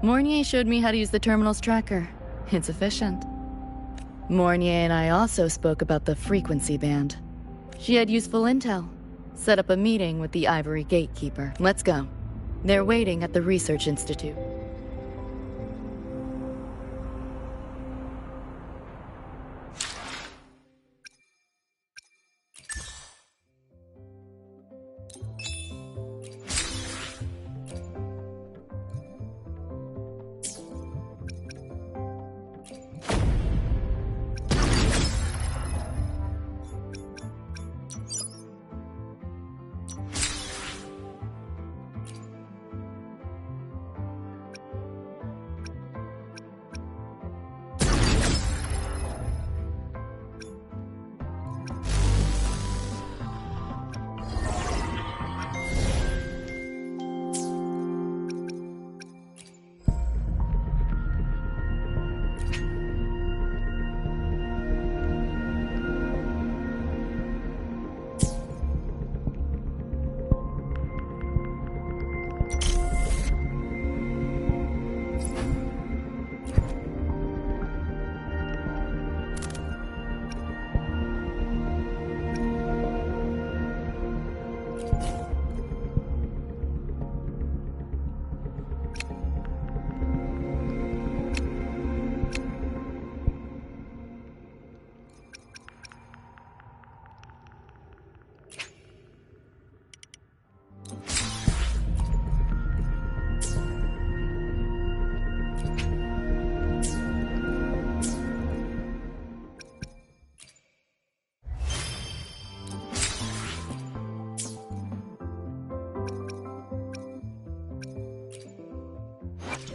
Mornier showed me how to use the terminal's tracker. It's efficient. Mornier and I also spoke about the frequency band. She had useful intel. Set up a meeting with the Ivory Gatekeeper. Let's go. They're waiting at the Research Institute.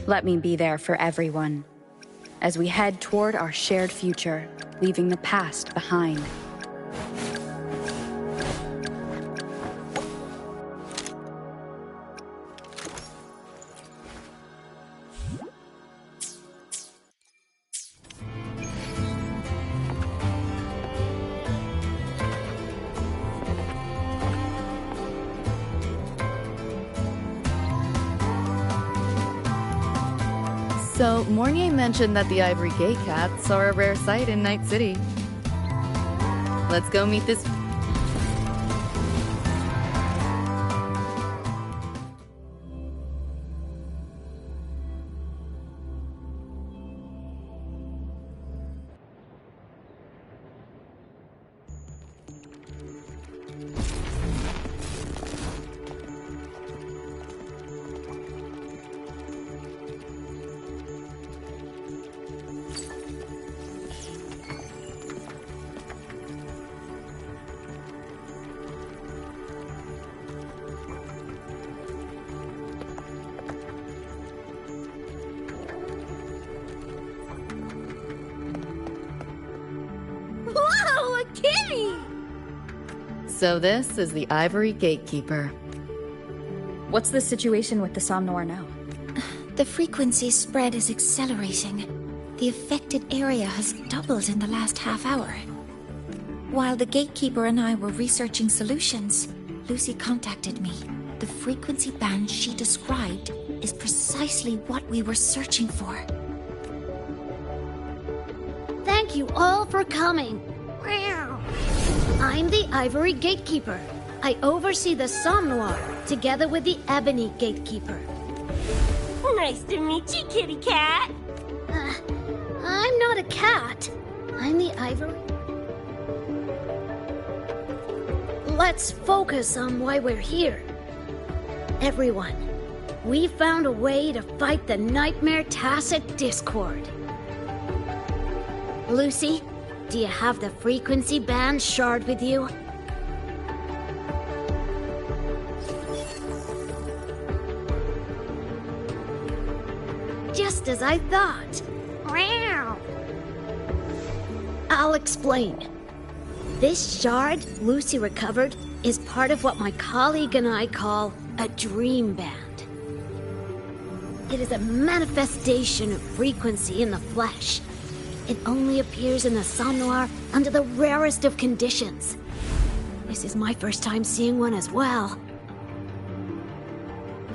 Let me be there for everyone, as we head toward our shared future, leaving the past behind. So, Mornier mentioned that the Ivory Gate cats are a rare sight in Night City. Let's go meet this... Whoa, a kitty! So this is the Ivory Gatekeeper. What's the situation with the Somnoir now? The frequency spread is accelerating. The affected area has doubled in the last half hour. While the gatekeeper and I were researching solutions, Lucy contacted me. The frequency band she described is precisely what we were searching for. Thank you all for coming. I'm the Ivory Gatekeeper. I oversee the Somnoir, together with the Ebony Gatekeeper. Nice to meet you, kitty cat. I'm not a cat. I'm the Ivory. Let's focus on why we're here. Everyone, we found a way to fight the Nightmare Tacit Discord. Lucy, do you have the frequency band shard with you? Just as I thought. I'll explain. This shard Lucy recovered is part of what my colleague and I call a dream band. It is a manifestation of frequency in the flesh. It only appears in the Somnoir under the rarest of conditions. This is my first time seeing one as well.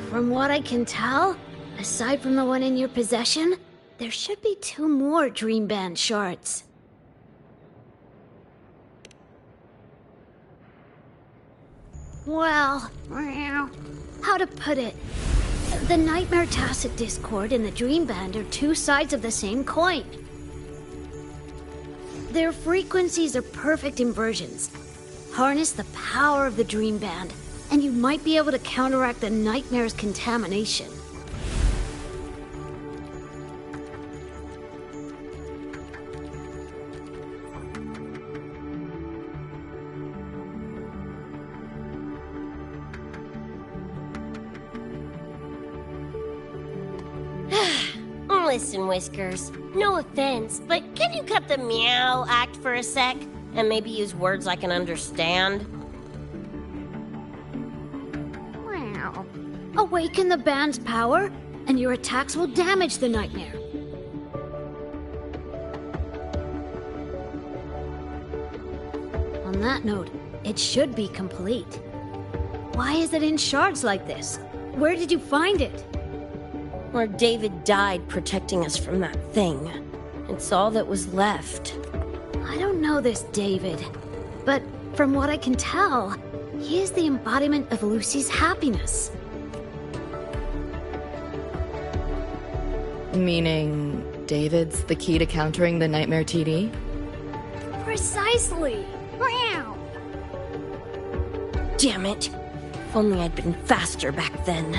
From what I can tell, aside from the one in your possession, there should be 2 more Dream Band shards. Well, how to put it? The Nightmare Tacit Discord and the Dream Band are 2 sides of the same coin. Their frequencies are perfect inversions. Harness the power of the Dream Band, and you might be able to counteract the Nightmare's contamination. Listen, Whiskers, no offense, but can you cut the meow act for a sec? And maybe use words I can understand? Wow. Awaken the band's power, and your attacks will damage the Nightmare. On that note, it should be complete. Why is it in shards like this? Where did you find it? Where David died protecting us from that thing. It's all that was left. I don't know this David, but from what I can tell, he is the embodiment of Lucy's happiness. Meaning, David's the key to countering the Nightmare TD? Precisely! Wow! Damn it! If only I'd been faster back then.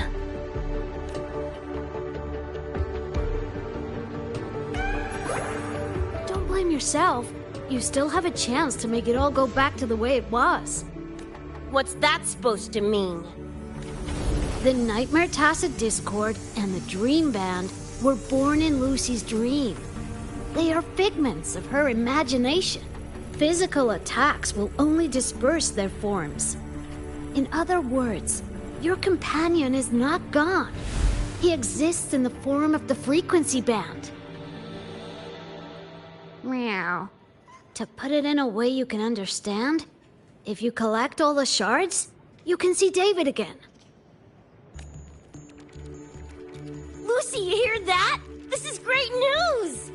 Don't blame yourself. You still have a chance to make it all go back to the way it was. What's that supposed to mean? The Nightmare Tacit Discord and the Dream Band were born in Lucy's dream. They are figments of her imagination. Physical attacks will only disperse their forms. In other words, your companion is not gone. He exists in the form of the frequency band. Meow. To put it in a way you can understand, if you collect all the shards, you can see David again. Lucy, you hear that? This is great news!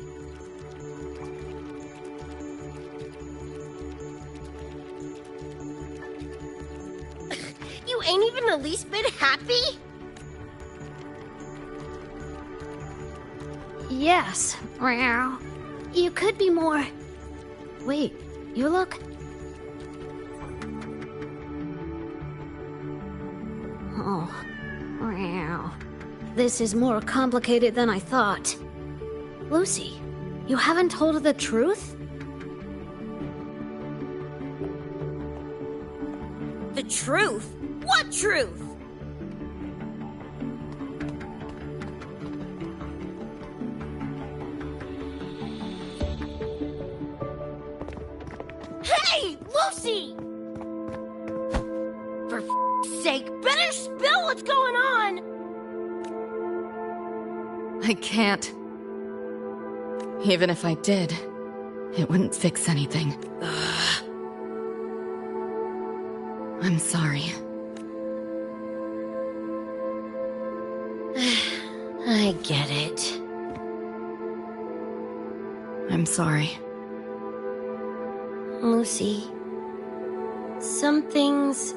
You ain't even the least bit happy? Yes. Meow. You could be more... Wait, you look... Oh. Meow. This is more complicated than I thought. Lucy, you haven't told her the truth? The truth? What truth? Hey, Lucy! For f***'s sake, better spill what's going on! I can't. Even if I did, it wouldn't fix anything. I'm sorry. I get it. I'm sorry. Lucy, some things,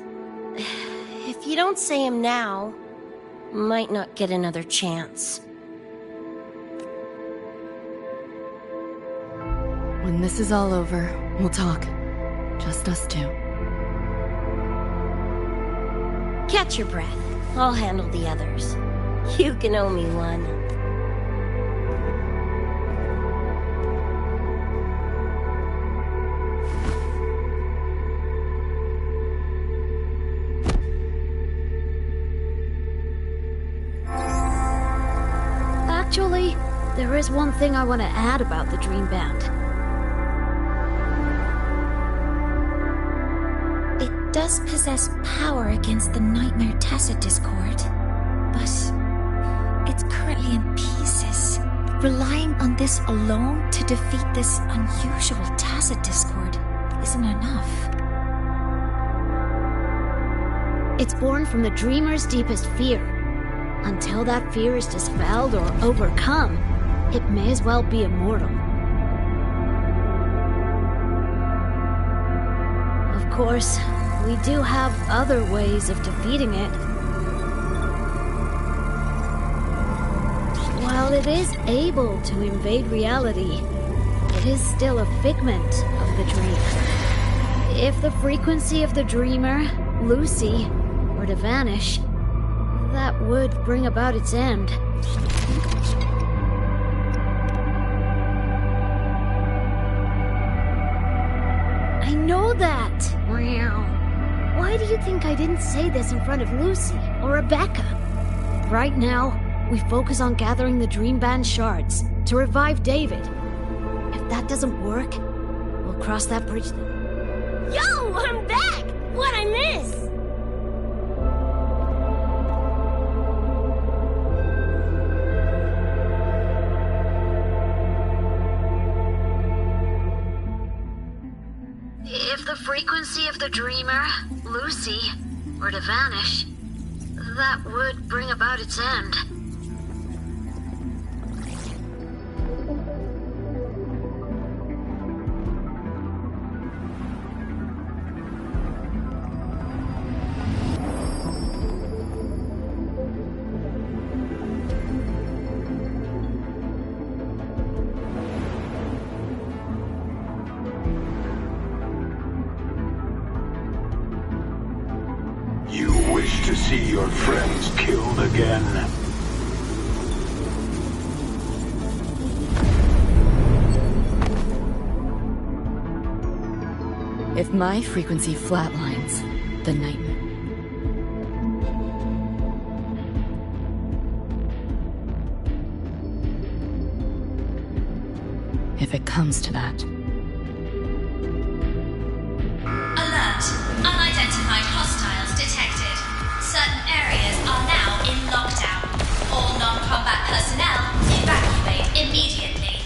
if you don't say them now, might not get another chance. When this is all over, we'll talk. Just us two. Catch your breath. I'll handle the others. You can owe me one. Actually, there is one thing I want to add about the Dream Band. It does possess power against the Nightmare Tacit Discord, but it's currently in pieces. Relying on this alone to defeat this unusual Tacit Discord isn't enough. It's born from the dreamer's deepest fear. Until that fear is dispelled or overcome, it may as well be immortal. Of course, we do have other ways of defeating it. While it is able to invade reality, it is still a figment of the dream. If the frequency of the dreamer, Lucy, were to vanish, that would bring about its end. I know that! Why do you think I didn't say this in front of Lucy or Rebecca? Right now, we focus on gathering the Dream Band shards to revive David. If that doesn't work, we'll cross that bridge then. Yo, I'm back! What'd I miss? If the frequency of the dreamer, Lucy, were to vanish, that would bring about its end. To see your friends killed again. If my frequency flatlines, the nightmare. If it comes to that. Alert! Unidentified hostiles detected. Certain areas are now in lockdown. All non-combat personnel evacuate immediately.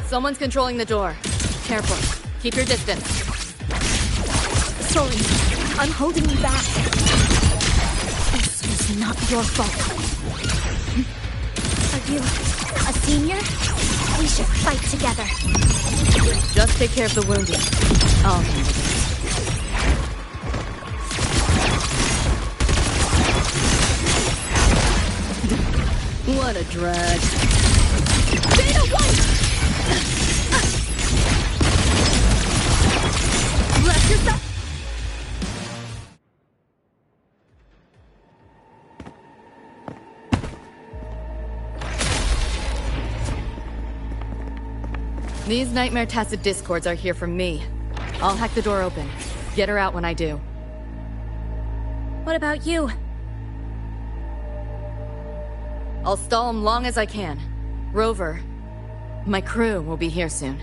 Someone's controlling the door. Careful. Keep your distance. Sorry, I'm holding you back. This was not your fault. Are you a senior? We should fight together. Just take care of the wounded. I'll handle this. What a drag. Beta 1! Left yourself. These Nightmare Tacit Discords are here from me. I'll hack the door open. Get her out when I do. What about you? I'll stall them long as I can. Rover, my crew will be here soon.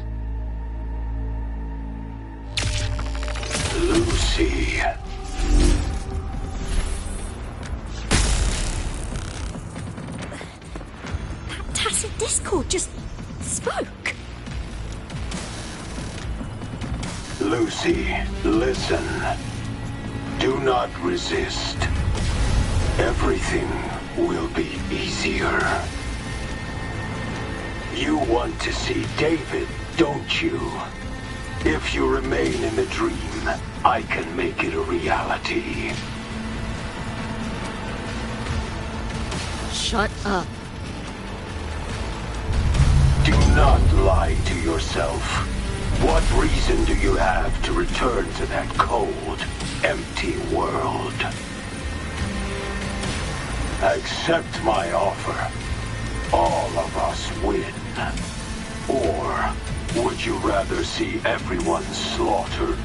Lucy. That tacit discord just spoke. Lucy, listen. Do not resist. Everything will be easier. You want to see David, don't you? If you remain in the dream, I can make it a reality. Shut up. Do not lie to yourself. What reason do you have to return to that cold, empty world? Accept my offer. All of us win. Or would you rather see everyone slaughtered?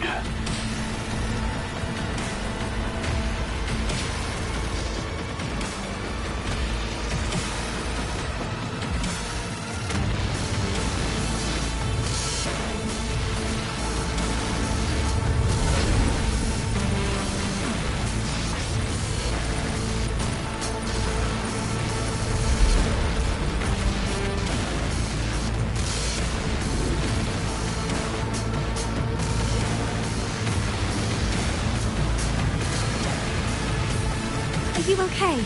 Are you okay?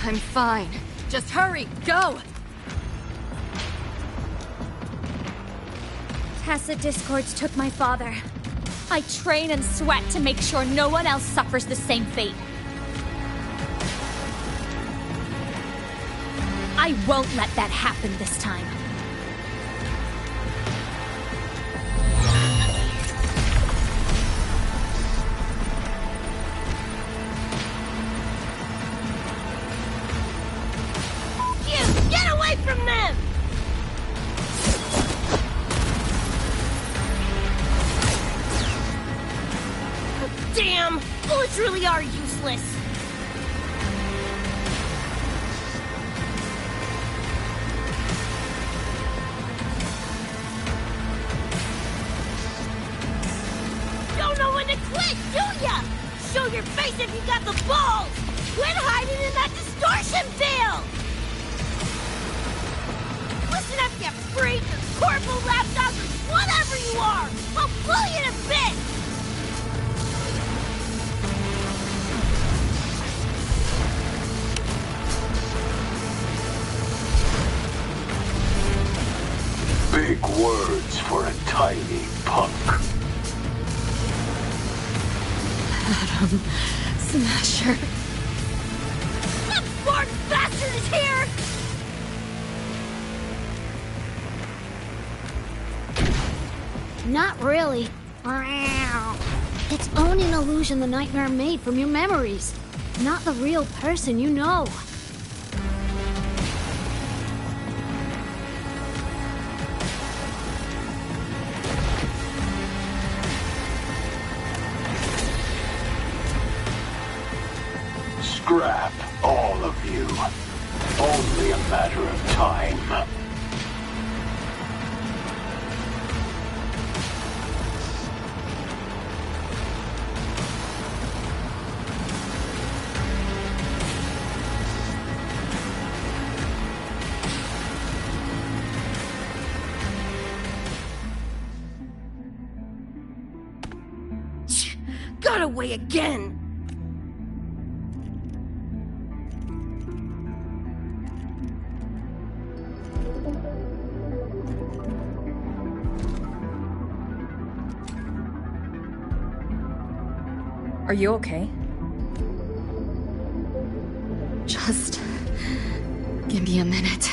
I'm fine. Just hurry, go! Tacit discords took my father. I train and sweat to make sure no one else suffers the same fate. I won't let that happen this time. Get away from them! Damn! Bullets really are useless! Don't know when to quit, do ya? Show your face if you got the balls! Quit hiding in that distortion field! Listen up, you freak, or corporal lapdog, or whatever you are! I'll blow you to bits! Big words for a tiny punk. Adam Smasher. That smart bastard is here! Not really. It's only an illusion the nightmare made from your memories. Not the real person you know. Scrap, all of you. Only a matter of time. Got away again! Are you okay? Just give me a minute.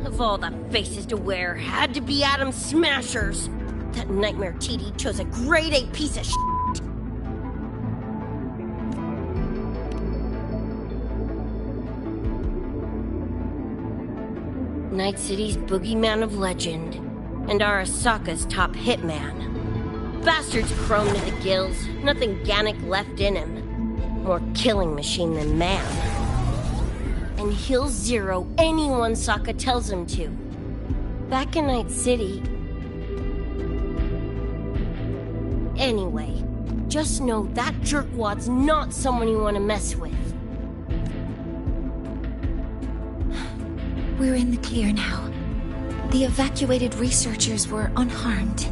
Of all the faces to wear, had to be Adam Smashers. That nightmare TD chose a grade A piece of shit. Night City's boogeyman of legend, and Arasaka's top hitman. Bastard's chrome to the gills, nothing Gannic left in him. more killing machine than man. And he'll zero anyone Sokka tells him to. Back in Night City... Anyway, just know that jerkwad's not someone you want to mess with. We're in the clear now. The evacuated researchers were unharmed.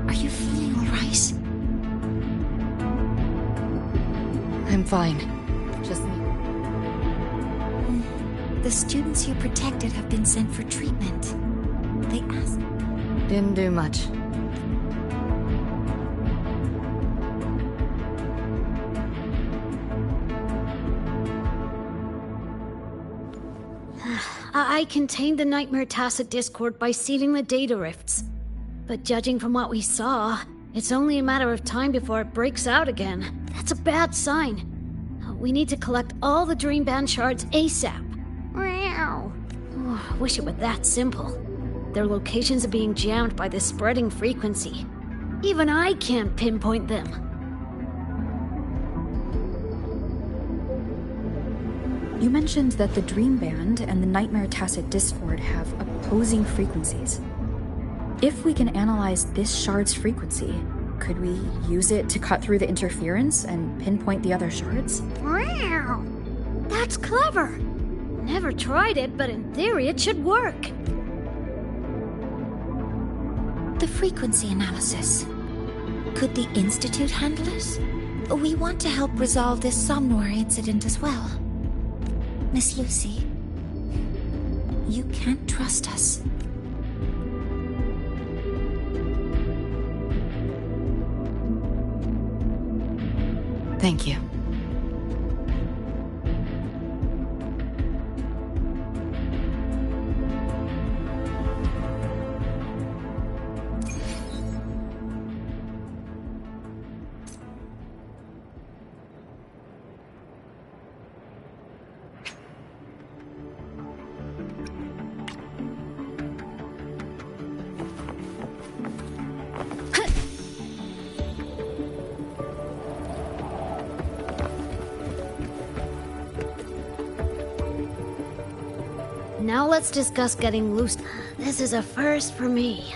Are you feeling all right? I'm fine. Just... The students you protected have been sent for treatment. They asked... Didn't do much. I contained the Nightmare Tacit Discord by sealing the data rifts. But judging from what we saw, it's only a matter of time before it breaks out again. That's a bad sign. We need to collect all the Dream Band shards ASAP. Meow. Oh, I wish it were that simple. Their locations are being jammed by this spreading frequency. Even I can't pinpoint them. You mentioned that the Dream Band and the Nightmare Tacit Discord have opposing frequencies. If we can analyze this shard's frequency, could we use it to cut through the interference and pinpoint the other shards? Meow. That's clever. Never tried it, but in theory it should work. The frequency analysis. Could the Institute handle it? We want to help resolve this Somnoir incident as well. Miss Lucy, you can't trust us. Thank you. Now let's discuss getting loose. This is a first for me.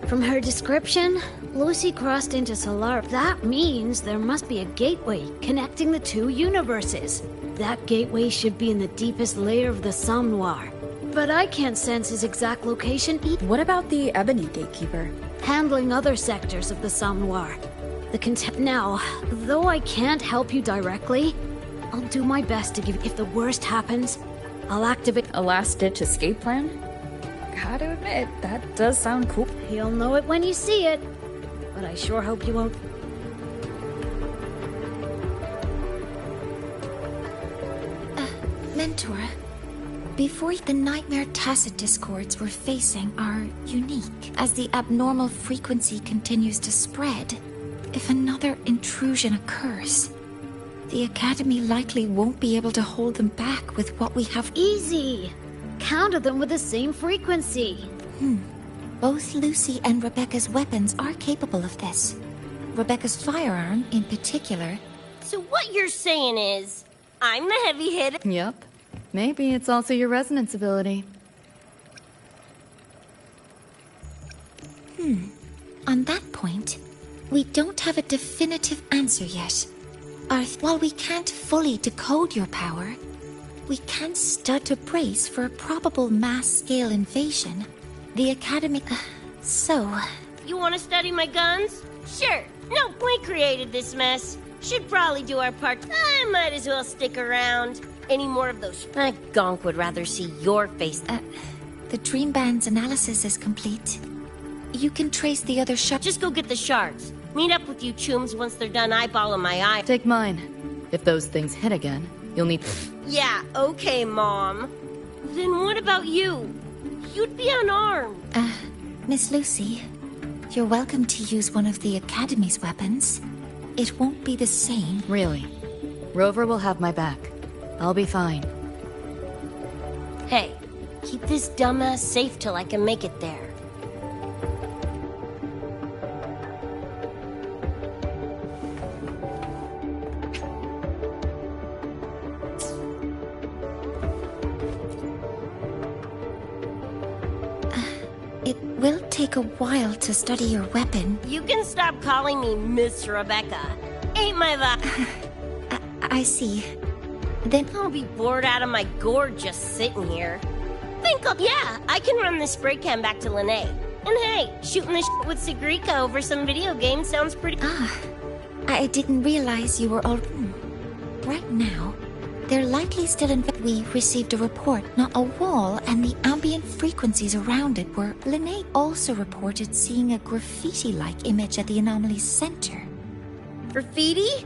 From her description, Lucy crossed into Solar. That means there must be a gateway connecting the two universes. That gateway should be in the deepest layer of the Somnoir. But I can't sense his exact location either. What about the Ebony Gatekeeper? Handling other sectors of the Somnoir. Now, though I can't help you directly, I'll do my best to give. If the worst happens, I'll activate a last-ditch escape plan? Gotta admit, that does sound cool. You'll know it when you see it, but I sure hope you won't. Mentor, before the Nightmare Tacit Discords we're facing are unique. As the abnormal frequency continues to spread, if another intrusion occurs, the Academy likely won't be able to hold them back with what we have. Easy! Counter them with the same frequency. Both Lucy and Rebecca's weapons are capable of this. Rebecca's firearm, in particular. So what you're saying is, I'm the heavy hitter? Yep. Maybe it's also your resonance ability. On that point, we don't have a definitive answer yet. While we can't fully decode your power, we can start to brace for a probable mass-scale invasion. The Academy... You want to study my guns? Sure. No point created this mess. Should probably do our part. I might as well stick around. Any more of those... Gonk would rather see your face. The Dream Band's analysis is complete. You can trace the other shards. Just go get the shards. Meet up with you chooms once they're done eyeballing my eye. Take mine. If those things hit again, you'll need... Yeah, okay, Mom. Then what about you? You'd be unarmed. Miss Lucy, you're welcome to use one of the Academy's weapons. It won't be the same. Really? Rover will have my back. I'll be fine. Hey, keep this dumbass safe till I can make it there. take a while to study your weapon. You can stop calling me Miss Rebecca. Ain't my vibe. I see. Then I'll be bored out of my gourd just sitting here. Yeah, I can run this spray can back to Lene. And hey, shooting the shit with Sigrika over some video game sounds pretty... I didn't realize you were all... Right now, they're likely still in... We received a report, not a wall, and the ambient frequencies around it were... Lene also reported seeing a graffiti-like image at the anomaly's center. Graffiti?